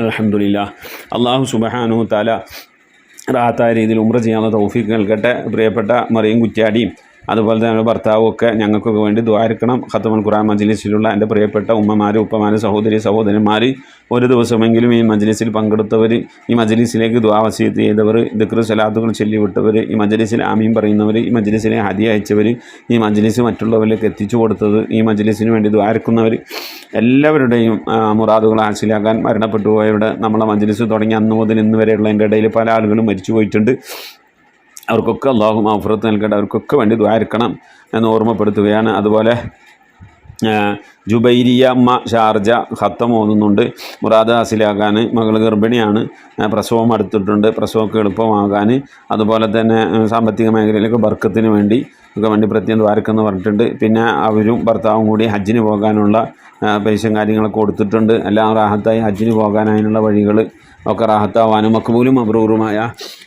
അൽഹംദുലില്ലാ, അല്ലാഹു സുബ്ഹാനഹു തആല റാഹത്തായ രീതിയിൽ ഉംറ ചെയ്യാനുള്ള തൗഫീഖ് നൽകട്ടെ. പ്രിയപ്പെട്ട മറിയം കുറ്റ്യാടിയും അതുപോലെ തന്നെ ഭർത്താവും ഒക്കെ ഞങ്ങൾക്കൊക്കെ വേണ്ടി ദുആരിക്കണം. ഖത്തമുൽ ഖുർആൻ മജ്ലിസിലുള്ള എൻ്റെ പ്രിയപ്പെട്ട ഉമ്മമാർ, ഉപ്പമാർ, സഹോദരന്മാർ, ഒരു ദിവസമെങ്കിലും ഈ മജ്ലിസിൽ പങ്കെടുത്തവർ, ഈ മജ്ലിസിലേക്ക് ദുആ വസിയത്ത് ചെയ്തവർ, ദിക്ർ സലാത്തുകൾ ചൊല്ലിവിട്ടവർ, ഈ മജ്ലിസിൽ ആമീൻ പറയുന്നവർ, ഈ മജ്ലിസിലെ ഹദിയ അയച്ചവർ, ഈ മജ്ലിസ് മറ്റുള്ളവരിലേക്ക് എത്തിച്ചു കൊടുത്തത്, ഈ മജ്ലിസിന് വേണ്ടി ദുആരിക്കുന്നവർ, എല്ലാവരുടെയും മുറാദുകൾ ഹാസിലാക്കാൻ, മരണപ്പെട്ടു പോയവരുടെ നമ്മളെ മജ്ലിസ് തുടങ്ങി അന്ന് മുതൽ ഇന്ന് വരെയുള്ള എൻ്റെ ഇടയിൽ പല ആളുകളും മരിച്ചു പോയിട്ടുണ്ട്. അവർക്കൊക്കെ അല്ലാഹു മഗ്ഫിറത്ത് നൽകട്ടെ. അവർക്കൊക്കെ വേണ്ടി ദുആരിക്കണം എന്ന് ഓർമ്മപ്പെടുത്തുകയാണ്. അതുപോലെ ജുബൈരിയ അമ്മ ഷാർജ ഖത്തം ഓതുന്നുണ്ട്. മുറാദ് ഹാസിലാകാൻ, മകൾ ഗർഭിണിയാണ്, പ്രസവം അടുത്തിട്ടുണ്ട്, പ്രസവമൊക്കെ എളുപ്പമാകാൻ, അതുപോലെ തന്നെ സാമ്പത്തിക മേഖലയിലേക്ക് ബർക്കത്തിന് വേണ്ടി പ്രത്യേകം ദ്വാരക്കെന്ന് പറഞ്ഞിട്ടുണ്ട്. പിന്നെ അവരും ഭർത്താവും കൂടി ഹജ്ജിന് പോകാനുള്ള പൈസയും കാര്യങ്ങളൊക്കെ കൊടുത്തിട്ടുണ്ട്. എല്ലാം റാഹത്തായി ഹജ്ജിന് പോകാനതിനുള്ള വഴികൾ ഒക്കെ റാഹത്താവാനും മക്ബൂലും മബ്രൂറുമായ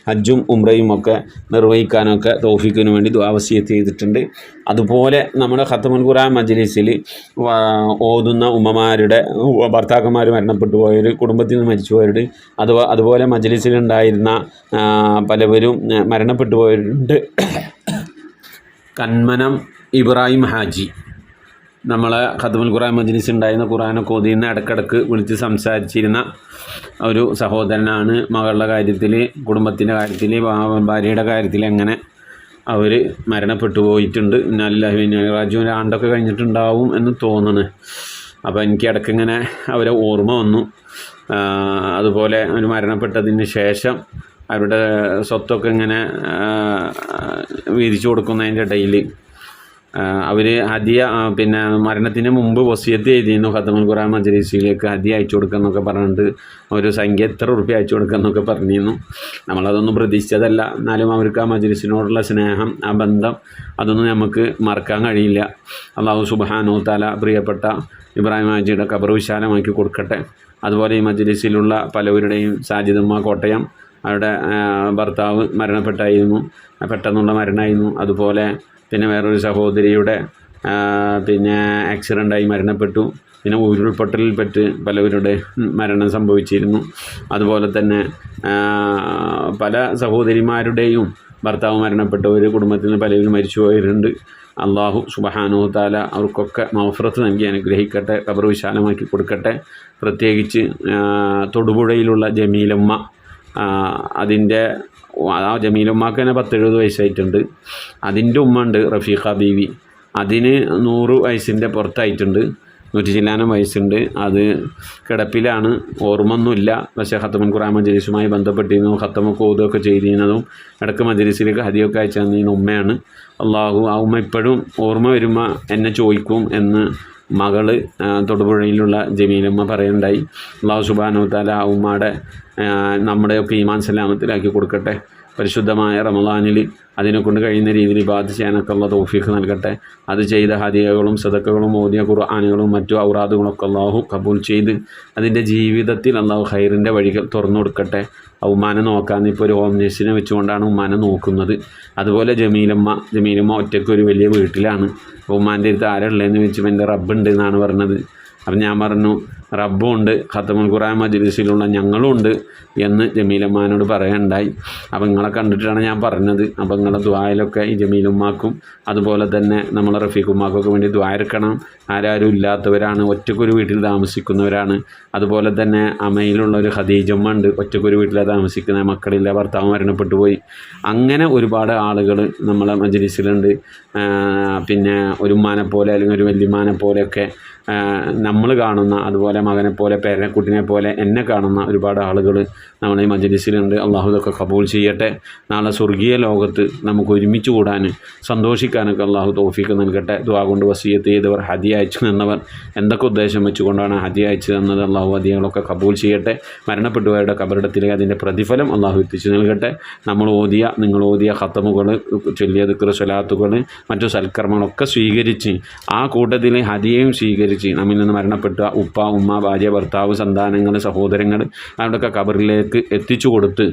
ഹജ്ജും ഉംറയും ഒക്കെ നിർവഹിക്കാനൊക്കെ തൗഫീഖിന് വേണ്ടി ദുആ വസിയത്ത് ചെയ്തിട്ടുണ്ട്. അതുപോലെ നമ്മുടെ ഖത്തമുൽ ഖുർആൻ മജ്ലിസിൽ ഓതുന്ന ഉമ്മമാരുടെ ഭർത്താക്കന്മാർ മരണപ്പെട്ടു പോയവർ, കുടുംബത്തിൽ നിന്ന് മരിച്ചുപോയവർ, അതുപോലെ മജ്ലിസിലുണ്ടായിരുന്ന പലവരും മരണപ്പെട്ടു പോയവരുണ്ട്. കന്മനം ഇബ്രാഹിം ഹാജി നമ്മളെ ഖത്തമുൽ ഖുർആൻ മജ്ലിസ് ഉണ്ടായിരുന്ന ഖുർആനൊക്കെ ഓതിന്ന് ഇടക്കിടക്ക് വിളിച്ച് സംസാരിച്ചിരുന്ന ഒരു സഹോദരനാണ്. മകളുടെ കാര്യത്തിൽ, കുടുംബത്തിൻ്റെ കാര്യത്തിൽ, ഭാര്യയുടെ കാര്യത്തിൽ അങ്ങനെ അവർ മരണപ്പെട്ടു പോയിട്ടുണ്ട്. രാജ്യം ആണ്ടൊക്കെ കഴിഞ്ഞിട്ടുണ്ടാവും എന്ന് തോന്നുന്നു. അപ്പോൾ എനിക്ക് ഇടയ്ക്കിങ്ങനെ അവരെ ഓർമ്മ വന്നു. അതുപോലെ അവർ മരണപ്പെട്ടതിന് ശേഷം അവരുടെ സ്വത്തൊക്കെ ഇങ്ങനെ വീതിച്ചു കൊടുക്കുന്നതിൻ്റെ ഇടയിൽ അവർ ഹദിയ പിന്നെ മരണത്തിന് മുമ്പ് വസിയത്ത് ചെയ്തിരുന്നു ഖത്തമുൽ ഖുർആൻ മജ്ലിസിലേക്ക് ഹദിയ അയച്ചു കൊടുക്കാമെന്നൊക്കെ പറഞ്ഞിട്ട് ഒരു സംഖ്യ എത്ര റുപ്യ അയച്ചു കൊടുക്കാമെന്നൊക്കെ പറഞ്ഞിരുന്നു. നമ്മളതൊന്നും പ്രതീക്ഷിച്ചതല്ല. എന്നാലും അവർക്ക് ആ മജ്ലിസിനോടുള്ള സ്നേഹം, ആ ബന്ധം, അതൊന്നും നമുക്ക് മറക്കാൻ കഴിയില്ല. അല്ലാഹു സുബ്ഹാനഹു തആല പ്രിയപ്പെട്ട ഇബ്രാഹിം ഹാജിയുടെ ഖബർ വിശാലമാക്കി കൊടുക്കട്ടെ. അതുപോലെ ഈ മജ്ലിസിലുള്ള പലവരുടെയും സാജിദുമ്മ കോട്ടയം, അവരുടെ ഭർത്താവ് മരണപ്പെട്ടായിരുന്നു, പെട്ടെന്നുള്ള മരണമായിരുന്നു. അതുപോലെ പിന്നെ വേറൊരു സഹോദരിയുടെ പിന്നെ ആക്സിഡൻ്റായി മരണപ്പെട്ടു. പിന്നെ ഉരുൾപൊട്ടലിൽപ്പെട്ട് പലവരുടെ മരണം സംഭവിച്ചിരുന്നു. അതുപോലെ തന്നെ പല സഹോദരിമാരുടെയും ഭർത്താവ് മരണപ്പെട്ടവർ, കുടുംബത്തിൽ നിന്ന് പലരും മരിച്ചു പോയവരുണ്ട്. അല്ലാഹു സുബ്ഹാനഹു തആല അവർക്കൊക്കെ മഗ്ഫിറത്ത് നൽകി അനുഗ്രഹിക്കട്ടെ, ഖബർ വിശാലമാക്കി കൊടുക്കട്ടെ. പ്രത്യേകിച്ച് തൊടുപുഴയിലുള്ള ജമീലമ്മ, അതിൻ്റെ ആ ജമീലമ്മക്ക് തന്നെ 10-70 വയസ്സായിട്ടുണ്ട്. അതിൻ്റെ ഉമ്മ ഉണ്ട് റഫീഖ ബീവി, അതിന് 100 വയസ്സിൻ്റെ പുറത്തായിട്ടുണ്ട്, 100 ചില്ലാനം വയസ്സുണ്ട്. അത് കിടപ്പിലാണ്, ഓർമ്മയൊന്നുമില്ല. പക്ഷേ ഖത്തമുൽ ഖുർആൻ മജ്ലിസുമായി ബന്ധപ്പെട്ടിരുന്നു, ഖത്തമൊക്കെ ഓതുകയൊക്കെ ചെയ്തിരുന്നതും ഇടയ്ക്ക് മജ്ലിസിലേക്ക് ഹദിയൊക്കെ അയച്ചു തന്നിരുന്ന ഉമ്മയാണ്. അള്ളാഹു ആ ഉമ്മ ഇപ്പോഴും ഓർമ്മ വരുമ്പോൾ എന്നെ ചോദിക്കും എന്ന് മകള് തൊടുപുഴയിലുള്ള ജമീലമ്മ പറയുണ്ടായി. അല്ലാഹു സുബ്ഹാനഹു തആല ആ ഉമ്മയുടെ നമ്മുടെയൊക്കെ ഈമാൻ സലാമത്തിലാക്കി കൊടുക്കട്ടെ. പരിശുദ്ധമായ റമളാനിൽ അതിനെക്കൊണ്ട് കഴിയുന്ന രീതിയിൽ ഇബാദത്ത് ചെയ്യാനൊക്കെ ഉള്ള തൗഫീഖ് നൽകട്ടെ. അത് ചെയ്ത ഹദിയകളും സദക്കകളും ഓതിയ ഖുർആനുകളും മറ്റു ഔറാദുകളൊക്കെ അല്ലാഹു കബൂൽ ചെയ്ത് അതിൻ്റെ ജീവിതത്തിൽ അല്ലാഹു ഖൈറിൻ്റെ വഴികൾ തുറന്നു കൊടുക്കട്ടെ. ഉമ്മാനെ നോക്കാൻ ഇപ്പോൾ ഒരു ഹോം നേഴ്സിനെ വെച്ചുകൊണ്ടാണ് ഉമ്മാനെ നോക്കുന്നത്. അതുപോലെ ജമീലമ്മ ഒറ്റയ്ക്ക് ഒരു വലിയ വീട്ടിലാണ്. ഉമ്മാൻ്റെ അടുത്ത് ആരുള്ളതെന്ന് ചോദിച്ചപ്പോൾ എൻ്റെ റബ്ബുണ്ട് എന്നാണ് പറഞ്ഞത്. അപ്പം ഞാൻ പറഞ്ഞു റബ്ബും ഉണ്ട്, ഖത്തമുൽ ഖുർആൻ മജ്ലിസിലുള്ള ഞങ്ങളും ഉണ്ട് എന്ന് ജമീലമ്മാനോട് പറയുണ്ടായി. അപ്പം നിങ്ങളെ കണ്ടിട്ടാണ് ഞാൻ പറഞ്ഞത്. അപ്പം നിങ്ങളെ ദുആയിലൊക്കെ ഈ ജമീലുമ്മാക്കും അതുപോലെ തന്നെ നമ്മളെ റഫീഖുമ്മാക്കൊക്കെ വേണ്ടി ദുആയിരക്കണം. ആരും ഇല്ലാത്തവരാണ്, ഒറ്റക്കൊരു വീട്ടിൽ താമസിക്കുന്നവരാണ്. അതുപോലെ തന്നെ അമയിലുള്ള ഒരു ഖദീജമ്മ ഉണ്ട്, ഒറ്റക്കൊരു വീട്ടിലാണ് താമസിക്കുന്ന, മക്കളില്ല, ഭർത്താവ് മരണപ്പെട്ടു പോയി. അങ്ങനെ ഒരുപാട് ആളുകൾ നമ്മളെ മജ്ലിസിലുണ്ട്. പിന്നെ ഒരു ഉമ്മാനെ പോലെ അല്ലെങ്കിൽ ഒരു വല്യമ്മാനെ പോലെയൊക്കെ നമ്മൾ കാണുന്ന, അതുപോലെ മകനെ പോലെ പേരക്കുട്ടിനെ പോലെ എന്നെ കാണുന്ന ഒരുപാട് ആളുകൾ നമ്മളെ ഈ മജ്ലിസിലുണ്ട്. അള്ളാഹു ഇതൊക്കെ കബൂൽ ചെയ്യട്ടെ. നാളെ സ്വർഗീയ ലോകത്ത് നമുക്ക് ഒരുമിച്ച് കൂടാൻ സന്തോഷിക്കാനൊക്കെ അള്ളാഹു തൗഫീഖ് നൽകട്ടെ. ദുആ കൊണ്ട് വസിയത്ത് ചെയ്തവർ, ഹദിയ അയച്ചു തന്നവർ, എന്തൊക്കെ ഉദ്ദേശം വെച്ചുകൊണ്ടാണ് ഹദിയ അയച്ചു തന്നത്, അള്ളാഹു ഹദിയകളൊക്കെ കബൂൽ ചെയ്യട്ടെ. മരണപ്പെട്ടവരുടെ ഖബറിടത്തിലേക്ക് അതിൻ്റെ പ്രതിഫലം അള്ളാഹു എത്തിച്ചു നൽകട്ടെ. നിങ്ങൾ ഓതിയ ഖത്തമുകൾ, ചൊല്ലിയ ദിക്ർ, സ്വലാത്തുകൾ, മറ്റു സൽക്കർമ്മങ്ങളൊക്കെ സ്വീകരിച്ച് ആ കൂട്ടത്തിൽ ഹദിയയും സ്വീകരിച്ച് നമ്മിൽ നിന്ന് മരണപ്പെട്ട ഉപ്പ, ഉമ്മ, ഭാര്യ, ഭർത്താവ്, സന്താനങ്ങൾ, സഹോദരങ്ങൾ അവരുടെയൊക്കെ ഖബറിലേക്ക് എത്തിച്ചു കൊടുത്ത്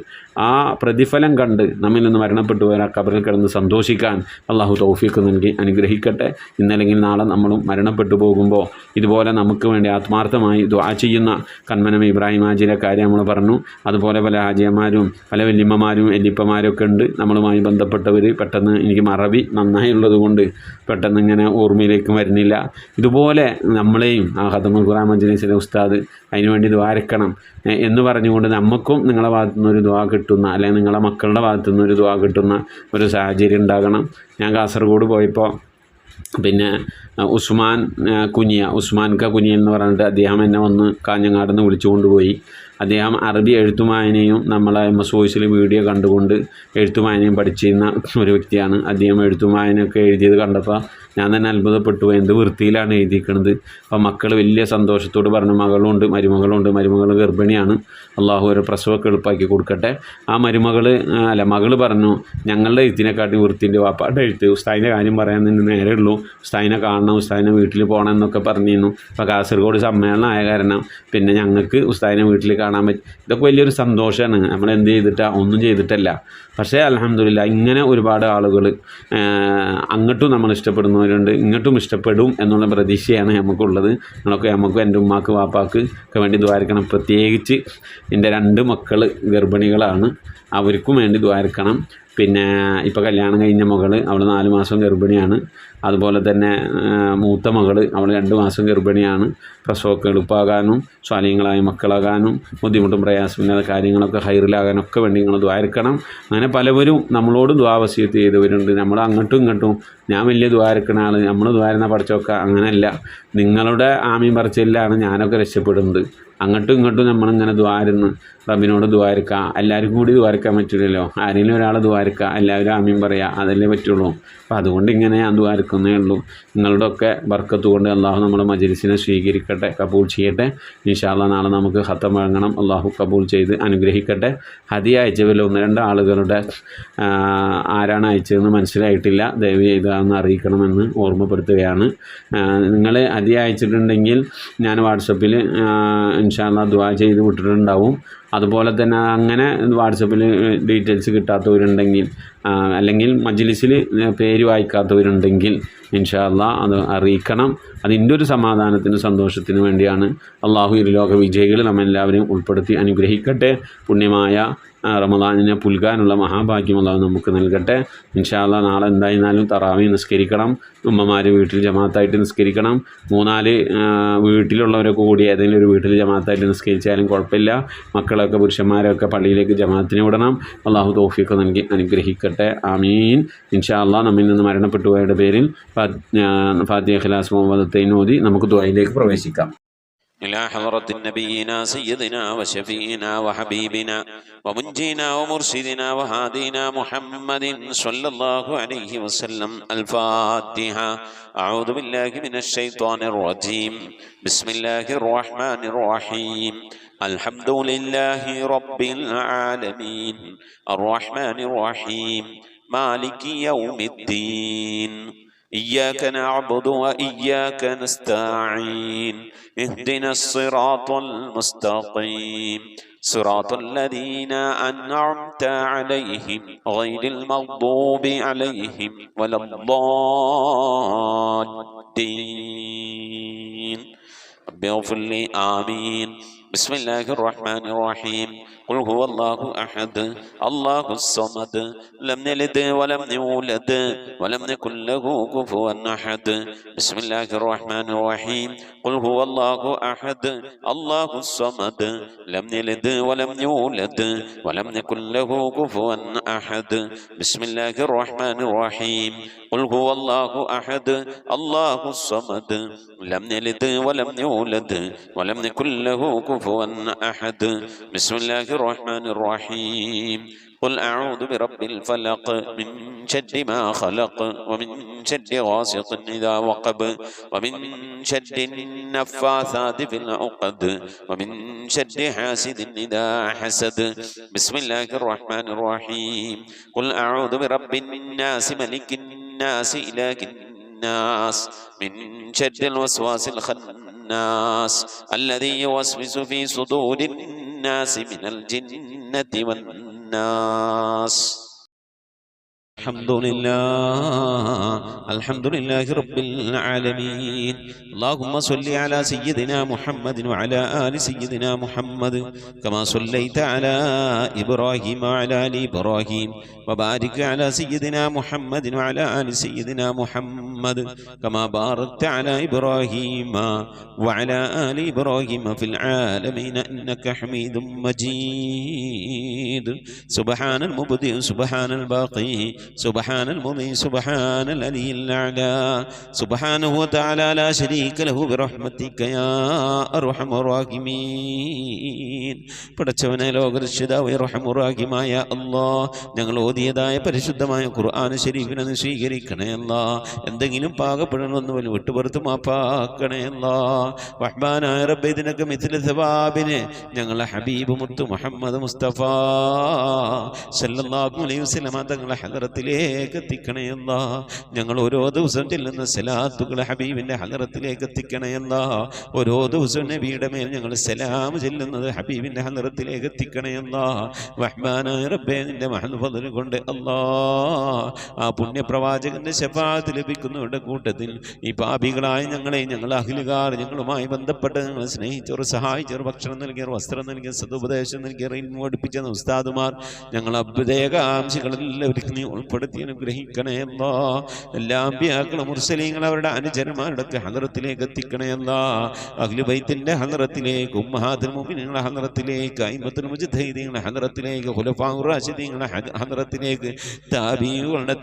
ആ പ്രതിഫലം കണ്ട് നമ്മിൽ നിന്ന് മരണപ്പെട്ടു പോയ ഖബറിൽ കിടന്ന് സന്തോഷിക്കാൻ അള്ളാഹു തൗഫീഖ് നൽകി അനുഗ്രഹിക്കട്ടെ. ഇന്നല്ലെങ്കിൽ നാളെ നമ്മളും മരണപ്പെട്ടു പോകുമ്പോൾ ഇതുപോലെ നമുക്ക് വേണ്ടി ആത്മാർത്ഥമായി ദുആ ചെയ്യുന്ന കന്മനം ഇബ്രാഹിം ഹാജിയുടെ കാര്യം നമ്മൾ പറഞ്ഞു. അതുപോലെ പല ഹാജിയന്മാരും പല വല്യമ്മമാരും വല്യപ്പമാരൊക്കെ ഉണ്ട് നമ്മളുമായി ബന്ധപ്പെട്ടവർ. പെട്ടെന്ന് എനിക്ക് മറവി നന്നായുള്ളത് കൊണ്ട് പെട്ടെന്ന് ഇങ്ങനെ ഓർമ്മയിലേക്ക് വരുന്നില്ല. ഇതുപോലെ നമ്മളെയും ആ ഖത്തമുൽ ഖുർആൻ മജ്ലിസിലെ ഉസ്താദ് അതിനുവേണ്ടി ദ്വാരക്കണം എന്ന് പറഞ്ഞുകൊണ്ട് നമുക്കും നിങ്ങളുടെ ഭാഗത്തുനിന്ന് ഒരു ദുആ കിട്ടുന്ന, അല്ലെങ്കിൽ നിങ്ങളുടെ മക്കളുടെ ഭാഗത്തുനിന്ന് ഒരു ദുആ കിട്ടുന്ന ഒരു സാഹചര്യം ഉണ്ടാകണം. ഞാൻ കാസർഗോഡ് പോയപ്പോൾ പിന്നെ ഉസ്മാൻ കുനിയ എന്ന് പറഞ്ഞിട്ട് അദ്ദേഹം എന്നെ വന്ന് കാഞ്ഞങ്ങാട് നിന്ന് വിളിച്ചു കൊണ്ടുപോയി. അദ്ദേഹം അറബി എഴുത്തുമായനയും നമ്മളെ MS വോയിസിൽ വീഡിയോ കണ്ടുകൊണ്ട് എഴുത്തുമായനയും പഠിച്ചിരുന്ന ഒരു വ്യക്തിയാണ്. അദ്ദേഹം എഴുത്തുമായനയൊക്കെ എഴുതിയത് കണ്ടപ്പോൾ ഞാൻ തന്നെ അത്ഭുതപ്പെട്ടു പോയി, എന്ത് വൃത്തിയിലാണ് എഴുതിയിരിക്കുന്നത്. അപ്പോൾ മക്കൾ വലിയ സന്തോഷത്തോട് പറഞ്ഞു, മകളുണ്ട്, മരുമകൾ ഗർഭിണിയാണ്, അള്ളാഹു ഒരു പ്രസവമൊക്കെ എളുപ്പമാക്കി കൊടുക്കട്ടെ. ആ മകൾ പറഞ്ഞു, ഞങ്ങളുടെ എഴുത്തിനെക്കാട്ടി വൃത്തിൻ്റെ വാപ്പാടെ എഴുത്ത്, ഉസ്താദിൻ്റെ കാര്യം പറയാൻ തന്നെ നേരെ ഉള്ളൂ, ഉസ്താദിനെ കാണണം, ഉസ്താദിനെ വീട്ടിൽ പോകണം എന്നൊക്കെ പറഞ്ഞിരുന്നു. അപ്പോൾ കാസർഗോഡ് സമ്മേളനം ആയ കാരണം പിന്നെ ഞങ്ങൾക്ക് ഉസ്താദിനെ വീട്ടിൽ കാണാൻ പറ്റും. ഇതൊക്കെ വലിയൊരു സന്തോഷമാണ്. നമ്മൾ എന്ത് ചെയ്തിട്ടാണ്? ഒന്നും ചെയ്തിട്ടല്ല. പക്ഷേ അൽഹംദുലില്ലാ ഇങ്ങനെ ഒരുപാട് ആളുകൾ അങ്ങോട്ടും നമ്മൾ ഇഷ്ടപ്പെടുന്നവരുണ്ട്, ഇങ്ങോട്ടും ഇഷ്ടപ്പെടും എന്നുള്ള പ്രതീക്ഷയാണ് നമുക്കുള്ളത്. നിങ്ങളൊക്കെ നമുക്കും എൻ്റെ ഉമ്മാക്ക് വാപ്പാക്ക് ഒക്കെ വേണ്ടി ദ്വാരക്കണം. പ്രത്യേകിച്ച് എൻ്റെ 2 മക്കൾ ഗർഭിണികളാണ്, അവർക്കും വേണ്ടി ദ്വാരക്കണം. പിന്നെ ഇപ്പോൾ കല്യാണം കഴിഞ്ഞ മകൾ, അവൾ 4 മാസം ഗർഭിണിയാണ്. അതുപോലെ തന്നെ മൂത്ത മകൾ, അവൾ 2 മാസം ഗർഭിണിയാണ്. പ്രസവമൊക്കെ എളുപ്പമാകാനും സ്വാലിഹ്യങ്ങളായ മക്കളാകാനും ബുദ്ധിമുട്ടും പ്രയാസമില്ലാത്ത കാര്യങ്ങളൊക്കെ ഹൈറിലാകാനൊക്കെ വേണ്ടി നിങ്ങൾ ദ്വാരക്കണം. അങ്ങനെ പലവരും നമ്മളോട് ദ്വാവസ്യത്ത് ചെയ്തവരുണ്ട്. നമ്മൾ അങ്ങോട്ടും ഇങ്ങോട്ടും ഞാൻ വലിയ ദ്വാരക്കണ ആൾ, നമ്മൾ ദ്വാരുന്ന പഠിച്ചൊക്കെ അങ്ങനെയല്ല. നിങ്ങളുടെ ആമീൻ പറച്ചിലാണ് ഞാനൊക്കെ രക്ഷപ്പെടുന്നത്. അങ്ങോട്ടും ഇങ്ങോട്ടും നമ്മളിങ്ങനെ ദ്വാരുന്ന് റബ്ബിനോട് ദ്വാരക്കുക. എല്ലാവർക്കും കൂടി ദ്വാരക്കാൻ പറ്റില്ലല്ലോ. ആരെങ്കിലും ഒരാൾ ദ്വാരക്കുക, എല്ലാവരും ആമീൻ പറയുക, അതല്ലേ പറ്റുള്ളൂ. അപ്പോൾ അതുകൊണ്ട് ഇങ്ങനെ ഞാൻ ദ്വാരക്കുന്നേ ഉള്ളൂ. നിങ്ങളുടെ ഒക്കെ ബർക്കത്ത് കൊണ്ട് അള്ളാഹു നമ്മുടെ മജ്‌ലിസിനെ സ്വീകരിക്കട്ടെ, കബൂൽ ചെയ്യട്ടെ. ഇൻഷാ അല്ലാഹ് നാളെ നമുക്ക് ഖത്തം വഴങ്ങണം. അള്ളാഹു കബൂൽ ചെയ്ത് അനുഗ്രഹിക്കട്ടെ. ഹദിയ അയച്ചവരിൽ 1-2 ആളുകളുടെ ആരാണ് അയച്ചതെന്ന് മനസ്സിലായിട്ടില്ല, ദയവ് ചെയ്ത് അതൊന്ന് അറിയിക്കണമെന്ന് ഓർമ്മപ്പെടുത്തുകയാണ്. നിങ്ങൾ ഹദിയ അയച്ചിട്ടുണ്ടെങ്കിൽ ഞാൻ വാട്സപ്പിൽ ഇൻഷാ അല്ലാഹ് ദുആ ചെയ്ത് വിട്ടിട്ടുണ്ടാവും. അതുപോലെ തന്നെ അങ്ങനെ വാട്സപ്പിൽ ഡീറ്റെയിൽസ് കിട്ടാത്തവരുണ്ടെങ്കിൽ, അല്ലെങ്കിൽ മജ്‌ലിസിൽ പേര് വായിക്കാത്തവരുണ്ടെങ്കിൽ ഇൻഷാ അല്ലാഹ് അത് അറിയിക്കണം. അതിൻ്റെ ഒരു സമാധാനത്തിന് സന്തോഷത്തിന് വേണ്ടിയാണ്. അള്ളാഹു ഇരുലോക വിജയികൾ നമ്മെല്ലാവരെയും ഉൾപ്പെടുത്തി അനുഗ്രഹിക്കട്ടെ. പുണ്യമായ റമദാനിനെ പുൽകാനുള്ള മഹാഭാഗ്യം അല്ലാഹു നമുക്ക് നൽകട്ടെ. ഇൻഷാ അല്ലാഹ് നാളെ എന്തായിരുന്നാലും തറാവീഹ് നിസ്കരിക്കണം. ഉമ്മമാർ വീട്ടിൽ ജമാഅത്തായിട്ട് നിസ്കരിക്കണം. 3-4 വീട്ടിലുള്ളവരൊക്കെ കൂടി ഏതെങ്കിലും ഒരു വീട്ടിൽ ജമാഅത്തായിട്ട് നിസ്കരിച്ചാലും കുഴപ്പമില്ല. മക്കളൊക്കെ പുരുഷന്മാരൊക്കെ പള്ളിയിലേക്ക് ജമാഅത്തിന് വിടണം. അള്ളാഹു തൗഫീഖ് നൽകി അനുഗ്രഹിക്കട്ടെ. ആമീൻ. ഇൻഷാ അല്ലാഹ് നമ്മിൽ നിന്ന് മരണപ്പെട്ടുപോയവരുടെ പേരിൽ ഫാത്തിഹ, ഇഖ്ലാസ്, മുഅവ്വദത്തൈൻ ഓതി നമുക്ക് ദുആയിലേക്ക് പ്രവേശിക്കാം. إلى حضرة نبينا سيدنا وشفينا وحبيبنا ومنجينا ومرشدنا وهادينا محمد صلى الله عليه وسلم. الفاتحة. أعوذ بالله من الشيطان الرجيم. بسم الله الرحمن الرحيم. الحمد لله رب العالمين الرحمن الرحيم مالك يوم الدين. إياك نعبد وإياك نستعين. اهدنا الصراط المستقيم صراط الذين أنعمت عليهم غير المغضوب عليهم ولا الضالين. رب اغفر لي. آمين. بسم الله الرحمن الرحيم. قل هو الله أحد الله الصمد لم يلد ولم يولد ولم يكن له كفوا أحد. بسم الله الرحمن الرحيم. قل هو الله أحد الله الصمد لم يلد ولم يولد ولم يكن له كفوا أحد. بسم الله الرحمن الرحيم. قل هو الله أحد الله الصمد لم يلد ولم يولد ولم يكن له كفوا أحد. بسم الله الرحمن الرحيم. قل أعوذ برب الفلق من شر ما خلق ومن شر غاسق إذا وقب ومن شر النفاثات في العقد ومن شر حاسد إذا حسد. بسم الله الرحمن الرحيم. قل أعوذ برب الناس ملك الناس إله الناس من شر الوسواس الخناس الذي يوسوس في صدور الناس من الجنة والناس. الحمد لله رب العالمين. اللهم صل على سيدنا محمد وعلى آل سيدنا محمد كما صليت على إبراهيم وعلى آل إبراهيم وبارك على سيدنا محمد وعلى آل سيدنا محمد كما باركت على إبراهيم وعلى آل إبراهيم في العالمين إنك حميد مجيد. سبحان المبدئ سبحان الباقي സുബ്ഹാനൽ മുബീൻ സുബ്ഹാനൽ അലിയിൽ അഅ്ലാ സുബ്ഹാനഹു വതആല ലാ ശരീക ലഹു ബിറഹ്മതിക യാ അർഹമർ റഹീമീൻ. പടച്ചവനെ ലോകരക്ഷിതാവേ റഹ്മർ റഹീമായ അല്ലാഹ്, ഞങ്ങൾ ഓതിയതായ പരിശുദ്ധമായ ഖുർആൻ ശരീഫിനെ നീ സ്വീകരിക്കണേ അല്ലാഹ്. എന്തെങ്കിലും പാകപ്പെടണമെന്ന് പോലും വിട്ടുപുറത്ത് മാപ്പാക്കണേ അല്ലാഹ്. റഹ്മാനായ റബ്ബേ, ഇതിനൊക്കെ മിഥില സവാബിനെ ഞങ്ങളെ ഹബീബ് മുത്ത് മുഹമ്മദ് മുസ്തഫ സല്ലല്ലാഹു അലൈഹി വസല്ലമ തങ്ങളെ ഹദറത്തിലേക്ക് എത്തിക്കണേ അല്ലാഹ്. ഞങ്ങൾ ഓരോ ദിവസം ചെല്ലുന്ന സലാത്തുകളെ ഹബീബിൻ്റെ ഹദറത്തിലേക്ക് എത്തിക്കണേ അല്ലാഹ്. ഓരോ ദിവസവും നബിയുടെ മേൽ ഞങ്ങൾ സലാം ചെല്ലുന്നത് ഹബീബിൻ്റെ ഹദറത്തിലേക്ക് എത്തിക്കണേ അല്ലാഹ്. റഹ്മാനായ റബ്ബേ, നിന്റെ മഹൽ ഫദ്ൽ കൊണ്ട് അല്ലാഹ് ആ പുണ്യപ്രവാചകന്റെ ശഫാഅത്ത് ലഭിക്കുന്നവരുടെ കൂട്ടത്തിൽ ഈ പാപികളായ ഞങ്ങളെ, ഞങ്ങൾ അഹ്ലുകാർ, ഞങ്ങളുമായി ബന്ധപ്പെട്ട് ഞങ്ങളെ സ്നേഹിച്ചവർ, സഹായിച്ചവർ, ഭക്ഷണം നൽകിയവർ, വസ്ത്രം നൽകിയ, സദുപദേശം നൽകിയവർ, ഇൽമു പഠിപ്പിച്ച ഉസ്താദുമാർ, ഞങ്ങൾ അഭ്യുദയകാംക്ഷികളെല്ലാവരും നീ ഉൾപ്പെടുത്തി അനുഗ്രഹിക്കണേ അല്ലാഹ്. എല്ലാ അമ്പിയാക്കളും മുർസലീങ്ങൾ അവരുടെ അനുചരന്മാരുടെ ഹദറത്തിലേക്ക് എത്തിക്കണേ അല്ലാഹ്. അഹ്ലു ബൈത്തിന്റെ ഹദറത്തിലേക്ക്, ഉമ്മഹാത്തുൽ മുഅ്മിനീങ്ങളുടെ ഹദറത്തിലേക്ക്, അയിമ്മത്തുൽ മുജ്തഹിദീങ്ങളുടെ ഹദറത്തിലേക്ക്, ഖുലഫാഉർ റാഷിദീങ്ങളുടെ ഹദറത്തിലേക്ക്, താബീങ്ങളുടെ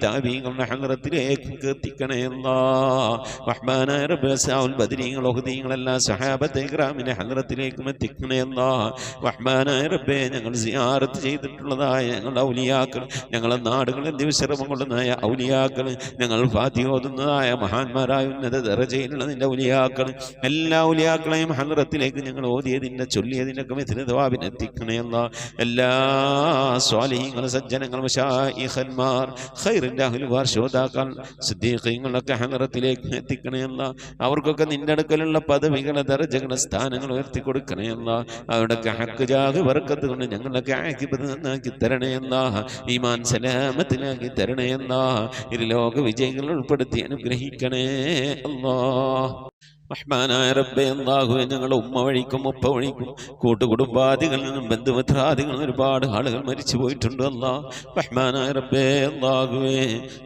താബീങ്ങളുടെ ഹദറത്തിലേക്ക് എത്തിക്കണേ അല്ലാഹ്. റഹ്മാനായ റബ്ബേ, സഹാബത്തുൽ ബദരീങ്ങൾ, ഉഹദീങ്ങൾ, എല്ലാ സഹാബത്തെ ഇക്റാമിന്റെ ഹദറത്തിലേക്കും എത്തിക്കണേ അല്ലാഹ്. റഹ്മാനായ റബ്ബേ, ഞങ്ങൾ സിയാറത്ത് ചെയ്തിട്ടുള്ളതായ ഞങ്ങളുടെ ഔലിയാക്കൾ, ഞങ്ങളുടെ നാടുകളിൽ ദിവസരമം കൊള്ളുന്നതായ ഔലിയാക്കൾ, ഞങ്ങൾ ഫാത്തിഹ ഓതുന്നതായ മഹാന്മാരായ ഉന്നത ദറജയിലുള്ള നിന്റെ ഔലിയാക്കൾ, എല്ലാ ഔലിയാക്കളെയും ഹദറത്തിലേക്ക് ഞങ്ങൾ ഓതിയതിൻ്റെ ചൊല്ലിയതിനൊക്കെ മിഥില സവാബിനെ എത്തിക്കണേ അല്ലാഹ്. എല്ലാ സ്വാലിഹീങ്ങൾ, സജ്ജനങ്ങൾ, മശായിഖന്മാർ, ഖൈറിൻ്റെ അഹ്ലുകാർ, ശോതാക്കൾ, സിദ്ദീഖീങ്ങളൊക്കെ ഹദറത്തിലേക്ക് എത്തിക്കണേ അല്ലാഹ്. അവർക്കൊക്കെ നിന്റെ അടുക്കലുള്ള പദവികളെ, ദറജകളെ, സ്ഥാനങ്ങൾ ഉയർത്തി കൊടുക്കണേ അല്ലാഹ്. അവരുടെയൊക്കെ ഹക്ക് ജാഹ് ബർക്കത്ത് കൊണ്ട് ഞങ്ങളൊക്കെ ആക്കിബത്ത് നന്നാക്കി തരണേ അല്ലാഹ്. ഈമാൻ സലാമത്തിലാക്കി തരണേ അല്ലാഹ്. ഇരുലോക വിജയികൾ ഉൾപ്പെടുത്തി അനുഗ്രഹിക്കണേ അല്ലാഹ്. റഹ്മാനായ റബ്ബേ, അല്ലാഹുവേ, ഞങ്ങളുടെ ഉമ്മ വഴിക്കും ഉപ്പ വഴിക്കും കൂട്ടുകുടുംബാദികളിൽ നിന്നും ബന്ധുമിത്രാദികളിൽ നിന്നും ഒരുപാട് ആളുകൾ മരിച്ചു പോയിട്ടുണ്ട് അല്ലാഹ്. റഹ്മാനായ റബ്ബേ, അല്ലാഹുവേ,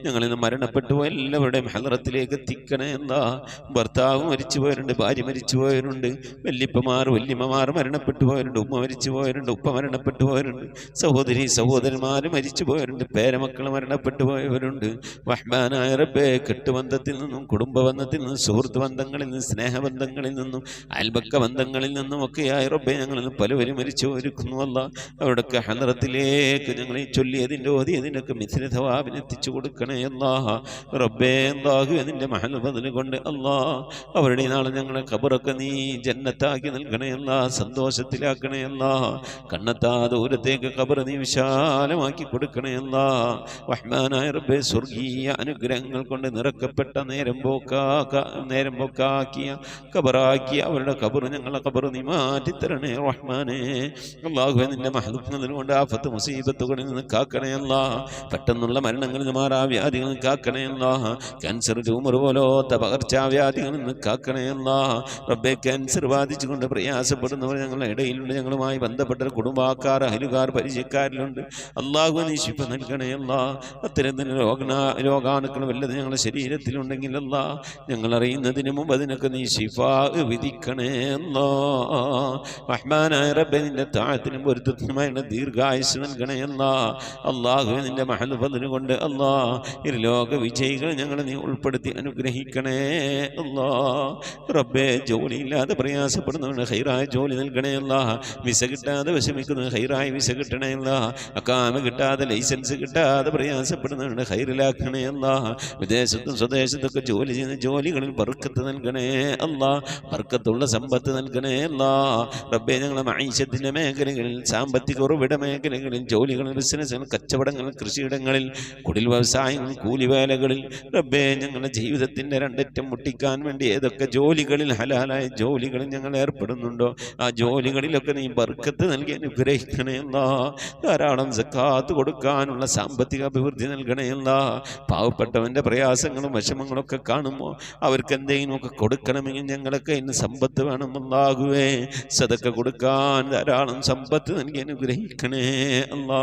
ഞങ്ങളിൽ നിന്ന് മരണപ്പെട്ടു എല്ലാവരുടെയും ഹദറത്തിലേക്ക് എത്തിക്കണേ അല്ലാഹ്. ഭർത്താവ് മരിച്ചു പോയവരുണ്ട്, ഭാര്യ മരിച്ചു പോയവരുണ്ട്, വല്യപ്പമാർ വല്യമ്മമാർ മരണപ്പെട്ടു പോയവരുണ്ട്, ഉമ്മ മരിച്ചു പോയവരുണ്ട്, ഉപ്പ മരണപ്പെട്ടു പോയവരുണ്ട്, സഹോദരി സഹോദരന്മാർ മരിച്ചു പോയവരുണ്ട്, പേരമക്കൾ മരണപ്പെട്ടു പോയവരുണ്ട്. റഹ്മാനായ റബ്ബേ, കെട്ടുബന്ധത്തിൽ നിന്നും കുടുംബബന്ധത്തിൽ നിന്നും സുഹൃത്ത് ബന്ധങ്ങളിൽ നിന്നും സ്നേഹബന്ധങ്ങളിൽ നിന്നും അയൽപക്ക ബന്ധങ്ങളിൽ നിന്നും ഒക്കെയായി റബ്ബേ, ഞങ്ങളിൽ പലവരും മരിച്ചു ഒരുക്കുന്നു അല്ലാഹ്. അവിടൊക്കെ ഹദറത്തിലേക്ക് ഞങ്ങളെ ചൊല്ലിയതിൻ്റെ ഓതിയതിനൊക്കെ മിഥില സവാബിനെ എത്തിച്ചു കൊടുക്കണേ അല്ലാഹ്. റബ്ബേ, അല്ലാഹു നിന്റെ മഹൽ ഫദ്ൽ കൊണ്ട് അല്ലാഹ് അവരുടെ നാളെ ഞങ്ങളെ ഖബറൊക്കെ നീ ജന്നത്താക്കി നൽകണേ അല്ലാഹ്. സന്തോഷത്തിലാക്കണേ അല്ലാഹ്. കണ്ണെത്താ ദൂരത്തേക്ക് ഖബർ നീ വിശാലമാക്കി കൊടുക്കണേ അല്ലാഹ്. റഹ്മാനായ റബ്ബേ, സ്വർഗീയ അനുഗ്രഹങ്ങൾ കൊണ്ട് നിറക്കപ്പെട്ട നേരം പോക്കാക്കിയ ഖബറാക്കിയ അവരുടെ ഖബർ, ഞങ്ങളെ ഖബർ നീ മാറ്റിത്തരണേ റഹ്മാനേ. അല്ലാഹുവേ, നിന്റെ മഹ്ദൂഖ് കൊണ്ട് ആഫത്ത് മുസീബത്തുകളിൽ നിന്ന് കാക്കണേ അല്ലാഹ്. പെട്ടെന്നുള്ള മരണങ്ങളിൽ നിന്ന്, മാറാവ്യാധികളിൽ നിന്ന് കാക്കണേ അല്ലാഹ്. ക്യാൻസർ, ട്യൂമർ പോലത്തെ പകർച്ചാവ്യാധികളിൽ നിന്ന് കാക്കണേ അല്ലാഹ്. റബ്ബേ, ക്യാൻസർ ബാധിച്ചുകൊണ്ട് പ്രയാസപ്പെടുന്നവർ ഞങ്ങളുടെ ഇടയിലുണ്ട്, ഞങ്ങളുമായി ബന്ധപ്പെട്ട കുടുംബക്കാർ, അയലുകാർ, പരിചയക്കാരിലുണ്ട്. അല്ലാഹു നീ ശിഫ നൽകണേ അല്ലാഹ്. അത്തരത്തിൽ രോഗാണുക്കൾ വല്ലത് ഞങ്ങളുടെ ശരീരത്തിലുണ്ടെങ്കിൽ അല്ലാഹ് ഞങ്ങൾ അറിയുന്നതിന് മുമ്പ് അതിനൊക്കെ നീ ശിഫാ വിധിക്കണേ അല്ലാഹ്. റഹ്മാനായ റബ്ബേ, നിന്റെ താഴത്തിനും പൊരുത്തത്തിനുമായുള്ള ദീർഘായുസ് നൽകണേ അല്ലാഹ്. അല്ലാഹുവേ, നിന്റെ മഹൽ ഫദ്ൽ കൊണ്ട് അല്ലാഹ് ഇരുലോക വിജയികൾ ഞങ്ങളെ നീ ഉൾപ്പെടുത്തി അനുഗ്രഹിക്കണേ അല്ലാഹ്. റബ്ബേ, ജോലിയില്ലാതെ പ്രയാസപ്പെടുന്നവന് ഹൈറായ ജോലി നൽകണേ അല്ലാഹ്. വിസ കിട്ടാതെ വിഷമിക്കുന്ന ഹൈറായ വിസ കിട്ടണേ അല്ലാഹ്. അക്കാമ കിട്ടാതെ ലൈസൻസ് കിട്ടാതെ പ്രയാസപ്പെടുന്നവന് ഹൈറിലാക്കണേ അല്ലാഹ്. വിദേശത്തും സ്വദേശത്തൊക്കെ ജോലി ചെയ്യുന്ന ജോലികളിൽ ബർക്കത്ത് നൽകണേ അല്ലാഹ്. ബർക്കത്തുള്ള സമ്പത്ത് നൽകണേ അല്ലാഹ്. റബ്ബേ, ഞങ്ങളുടെ മഈശത്തിന്റെ മേഖലകളിൽ, സാമ്പത്തിക ഉറവിട മേഖലകളിൽ, ജോലികളിൽ, ബിസിനസ്സുകൾ, കച്ചവടങ്ങൾ, കൃഷിയിടങ്ങളിൽ, കുടിൽ വ്യവസായങ്ങൾ, കൂലിവേലകളിൽ റബ്ബേ, ഞങ്ങളുടെ ജീവിതത്തിന്റെ രണ്ടറ്റം മുട്ടിക്കാൻ വേണ്ടി ഏതൊക്കെ ജോലികളിൽ, ഹലാലായ ജോലികളിൽ ഞങ്ങൾ ഏർപ്പെടുന്നുണ്ടോ ആ ജോലികളിലൊക്കെ നീ ബർക്കത്ത് നൽകി അനുഗ്രഹിക്കണേ അല്ലാഹ്. ധാരാളം സക്കാത്ത് കൊടുക്കാനുള്ള സാമ്പത്തിക അഭിവൃദ്ധി നൽകണേ അല്ലാഹ്. പാവപ്പെട്ടവന്റെ പ്രയാസങ്ങളും വിഷമങ്ങളൊക്കെ കാണുമ്പോൾ അവർക്ക് എന്തെങ്കിലുമൊക്കെ കൊടുക്കാൻ കൊടുക്കണമെങ്കിൽ ഞങ്ങളൊക്കെ ഇന്ന് സമ്പത്ത് വേണം അല്ലാഹുവേ. സദക്ക കൊടുക്കാൻ ധാരാളം സമ്പത്ത് നൽകി അനുഗ്രഹിക്കണേ അല്ലാ.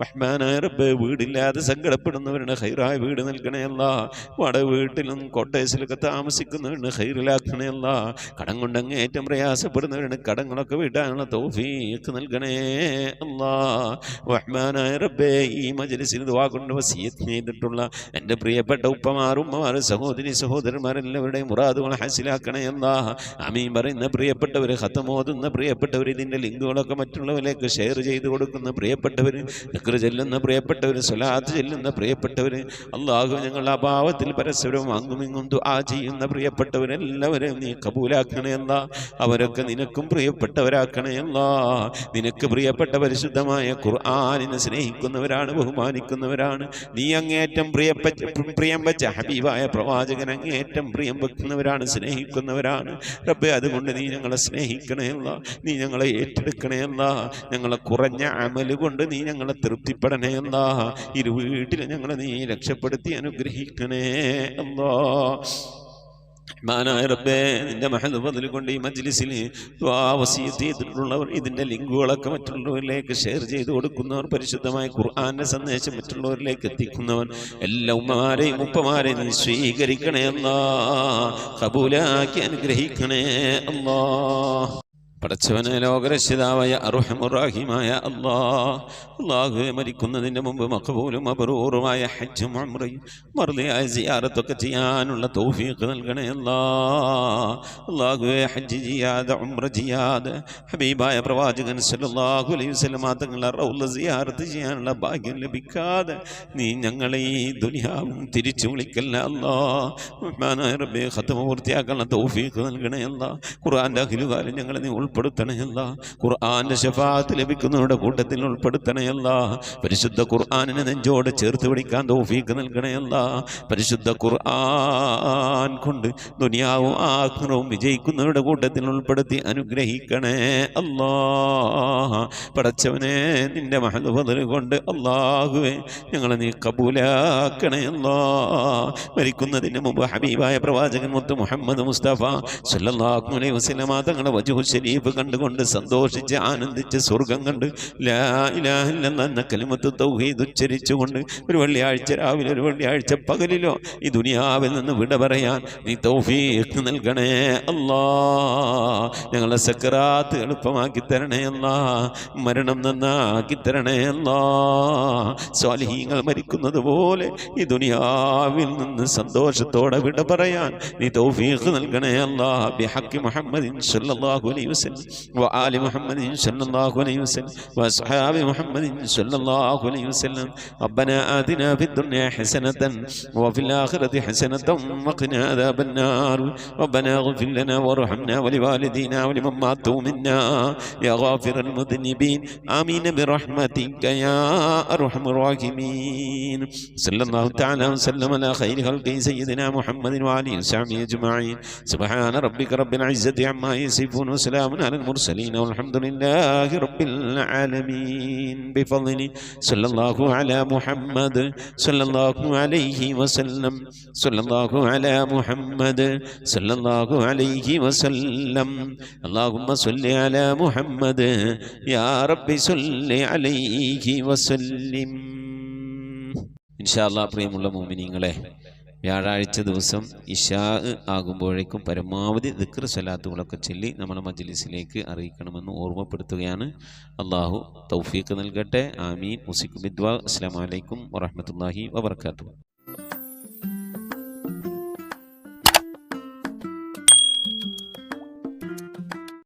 റഹ്മാനായ റബ്ബേ, വീടില്ലാതെ സങ്കടപ്പെടുന്നവരുടെ ഖൈറായ വീട് നൽകണേ അല്ലാ. വാടക വീട്ടിലും കോട്ടേഴ്സിലൊക്കെ താമസിക്കുന്നവരുടെ ഖൈറിലാക്കണേ അല്ലാ. കടം കൊണ്ട് അങ്ങേറ്റം പ്രയാസപ്പെടുന്നവരുടെ കടങ്ങളൊക്കെ വീട്ടാനുള്ള തൗഫീഖ് നൽകണേ അല്ലാ. റഹ്മാനായ റബ്ബേ, ഈ മജ്ലിസിൽ ദുആ കൊണ്ട് വസിയത്ത് ചെയ്തിട്ടുള്ള എൻ്റെ പ്രിയപ്പെട്ട ഉപ്പമാർ, ഉമ്മമാർ, സഹോദരി സഹോദരന്മാരെല്ലാവരുടെയും മുറാദുകൾ ഹാസിലാക്കണേ അല്ലാ. ആമീൻ പറയുന്ന പ്രിയപ്പെട്ടവർ, ഖത്ം ഓതുന്ന പ്രിയപ്പെട്ടവർ, ഇതിൻ്റെ ലിങ്കുകളൊക്കെ മറ്റുള്ളവരിലേക്ക് ഷെയർ ചെയ്ത് കൊടുക്കുന്ന പ്രിയപ്പെട്ടവർ, ദിക്ർ ചെല്ലുന്ന പ്രിയപ്പെട്ടവർ, സ്വലാത്ത് ചെല്ലുന്ന പ്രിയപ്പെട്ടവർ, അല്ലാഹു ഞങ്ങളുടെ അഭാവത്തിൽ പരസ്പരം അങ്ങുമിങ്ങും ദുആ ചെയ്യുന്ന പ്രിയപ്പെട്ടവരെല്ലാവരെയും നീ കബൂലാക്കണേ അല്ലാ. അവരൊക്കെ നിനക്കും പ്രിയപ്പെട്ടവരാക്കണേ അല്ലാ. നിനക്ക് പ്രിയപ്പെട്ട പരിശുദ്ധമായ ഖുർആനിനെ സ്നേഹിക്കുന്നവരാണ്, ബഹുമാനിക്കുന്നവരാണ്. നീ അങ്ങേറ്റം പ്രിയം വെച്ച ഹബീബായ പ്രവാചകൻ അങ്ങേറ്റം പ്രിയം വെക്കുന്നവരാണ്, സ്നേഹിക്കുന്നവരാണ് റബ്ബേ. അതുകൊണ്ട് നീ ഞങ്ങളെ സ്നേഹിക്കണേ അല്ലാ. നീ ഞങ്ങളെ ഏറ്റെടുക്കണേ അല്ലാ. ഞങ്ങളെ കുറഞ്ഞ അമല് കൊണ്ട് നീ ഞങ്ങളെ തൃപ്തിപ്പെടണേ അല്ലാ. ഇരു വീട്ടിൽ ഞങ്ങളെ നീ രക്ഷപ്പെടുത്തി അനുഗ്രഹിക്കണേ അല്ലാ. റഹ്മാനായ റബ്ബേ, നിന്റെ മഹദ് ഫദ്ൽ കൊണ്ട് ഈ മജ്ലിസിൽ ദുആ വസിയത്ത് ചെയ്തിട്ടുള്ളവർ, ഇതിൻ്റെ ലിങ്കുകളൊക്കെ മറ്റുള്ളവരിലേക്ക് ഷെയർ ചെയ്ത് കൊടുക്കുന്നവർ, പരിശുദ്ധമായ ഖുർആന്റെ സന്ദേശം മറ്റുള്ളവരിലേക്ക് എത്തിക്കുന്നവർ, എല്ലാ ഉമ്മമാരെയും ഉപ്പമാരെയും നീ സ്വീകരിക്കണേ അല്ലാ. ഖബൂലാക്കി അനുഗ്രഹിക്കണേ അല്ലാ. പടച്ചവനെ, ലോകരക്ഷിതാവായ അർഹമുർ-റഹീമായ അല്ലാഹുവേ, മരിക്കുന്നതിൻ്റെ മുമ്പ് മഖബൂലും മബ്റൂറുമായ ഹജ്ജും ഉംറയും മർദിയായ സിയാറത്തൊക്കെ ചെയ്യാനുള്ള തൗഫീഖ് നൽകണേ അല്ലാഹുവേ. ഹജ്ജ് ചെയ്യാതെ ഉംറ ചെയ്യാതെ ഹബീബായ പ്രവാചകൻ സല്ലല്ലാഹു അലൈഹി വസല്ലം തങ്ങളുടെ റൗള സിയാറത്ത് ചെയ്യാനുള്ള ഭാഗ്യം ലഭിക്കാതെ നീ ഞങ്ങളെ ഈ ദുനിയാവും തിരിച്ചു വിളിക്കല്ല അല്ലാഹ്. റബ്ബേ, ഖത്മ പൂർത്തിയാക്കാനുള്ള തൗഫീഖ് നൽകണേ അല്ലാഹ്. ഖുർആന്റെ അഖിലുകാലം ഞങ്ങളെ നീ ഉൾപ്പെടുത്തണേ അല്ലാഹ്. ഖുർആന്റെ ശഫാഅത്ത് ലഭിക്കുന്നവരുടെ കൂട്ടത്തിൽ ഉൾപ്പെടുത്തണേ അല്ലാഹ്. പരിശുദ്ധ ഖുർആനിനെ നെഞ്ചോട് ചേർത്ത് പിടിക്കാൻ തൗഫീഖ് നൽകണേ അല്ലാഹ്. പരിശുദ്ധ ഖുർആൻ കൊണ്ട് ദുനിയാവും ആഖിറവും വിജയിക്കുന്നവരുടെ കൂട്ടത്തിൽ ഉൾപ്പെടുത്തി അനുഗ്രഹിക്കണേ അല്ലാഹ്. പടച്ചവനെ, നിന്റെ മഹദ് ഫദ്ൽ കൊണ്ട് അല്ലാഹുവേ ഞങ്ങളെ നീ കബൂലാക്കണേ അല്ലാഹ്. മരിക്കുന്നതിന് മുമ്പ് ഹബീബായ പ്രവാചകൻ മുത്ത് മുഹമ്മദ് മുസ്തഫ സല്ലല്ലാഹു അലൈഹി വസല്ലം തങ്ങളുടെ വജ്ഹു ശരീഫ് കണ്ടുകൊണ്ട് സന്തോഷിച്ച് ആനന്ദിച്ച് സ്വർഗം കണ്ട് ലാ ഇലാഹ ഇല്ലല്ലാഹ് എന്ന കലിമത്ത് തൗഹീദ് ഉച്ചരിച്ചുകൊണ്ട് ഒരു വെള്ളിയാഴ്ച രാവിലെ ഒരു വെള്ളിയാഴ്ച പകലിലോ ഈ ദുനിയാവിൽ നിന്ന് വിട പറയാൻ നീ തൗഫീഖ് നൽകണേ അല്ലാഹ്. ഞങ്ങളെ സക്കറാത്ത് എളുപ്പമാക്കി തരണേ അല്ലാഹ്. മരണം നന്നാക്കി തരണേ അല്ലാഹ്. സ്വാലിഹീങ്ങൾ മരിക്കുന്നത് പോലെ ഈ ദുനിയാവിൽ നിന്ന് സന്തോഷത്തോടെ വിട പറയാൻ നീ തൗഫീഖ് നൽകണേ അല്ലാഹ്. ബിഹഖി മുഹമ്മദിൻ സല്ലല്ലാഹു അലൈഹി വസല്ലം وآل محمد صلى الله عليه وسلم وأصحاب محمد صلى الله عليه وسلم. ربنا آتنا في الدنيا حسنة وفي الآخرة حسنة وقنا عذاب النار. ربنا اغفر لنا وارحمنا ولوالدينا ولمن ماتوا منا يا غافر المذنبين. آمين برحمتك يا أرحم الراحمين. صلى الله تعالى وسلم على خير خلقه سيدنا محمد وآله وصحبه أجمعين. سبحان ربك رب العزة عما يصفون وسلام على المرسلين والحمد لله رب العالمين. بفضل صلى الله على محمد صلى الله عليه وسلم. صلى الله على محمد صلى الله عليه وسلم. اللهم صل على محمد يا رب صل عليه وسلم. إن شاء الله പ്രിയമുള്ള മുഅ്മിനീങ്ങളെ, വ്യാഴാഴ്ച ദിവസം ഇശാ ആകുമ്പോഴേക്കും പരമാവധി ദിക്ർ സ്വലാത്തുകളൊക്കെ ചൊല്ലി നമ്മളെ മജ്ലിസിലേക്ക് അറിയിക്കണമെന്ന് ഓർമ്മപ്പെടുത്തുകയാണ്. അല്ലാഹു തൗഫീഖ് നൽകട്ടെ. ആമീൻ. മുസിക് ബിദ്വാ. അസ്സലാമു അലൈക്കും വറഹ്മത്തുള്ളാഹി വബറകാതുഹു.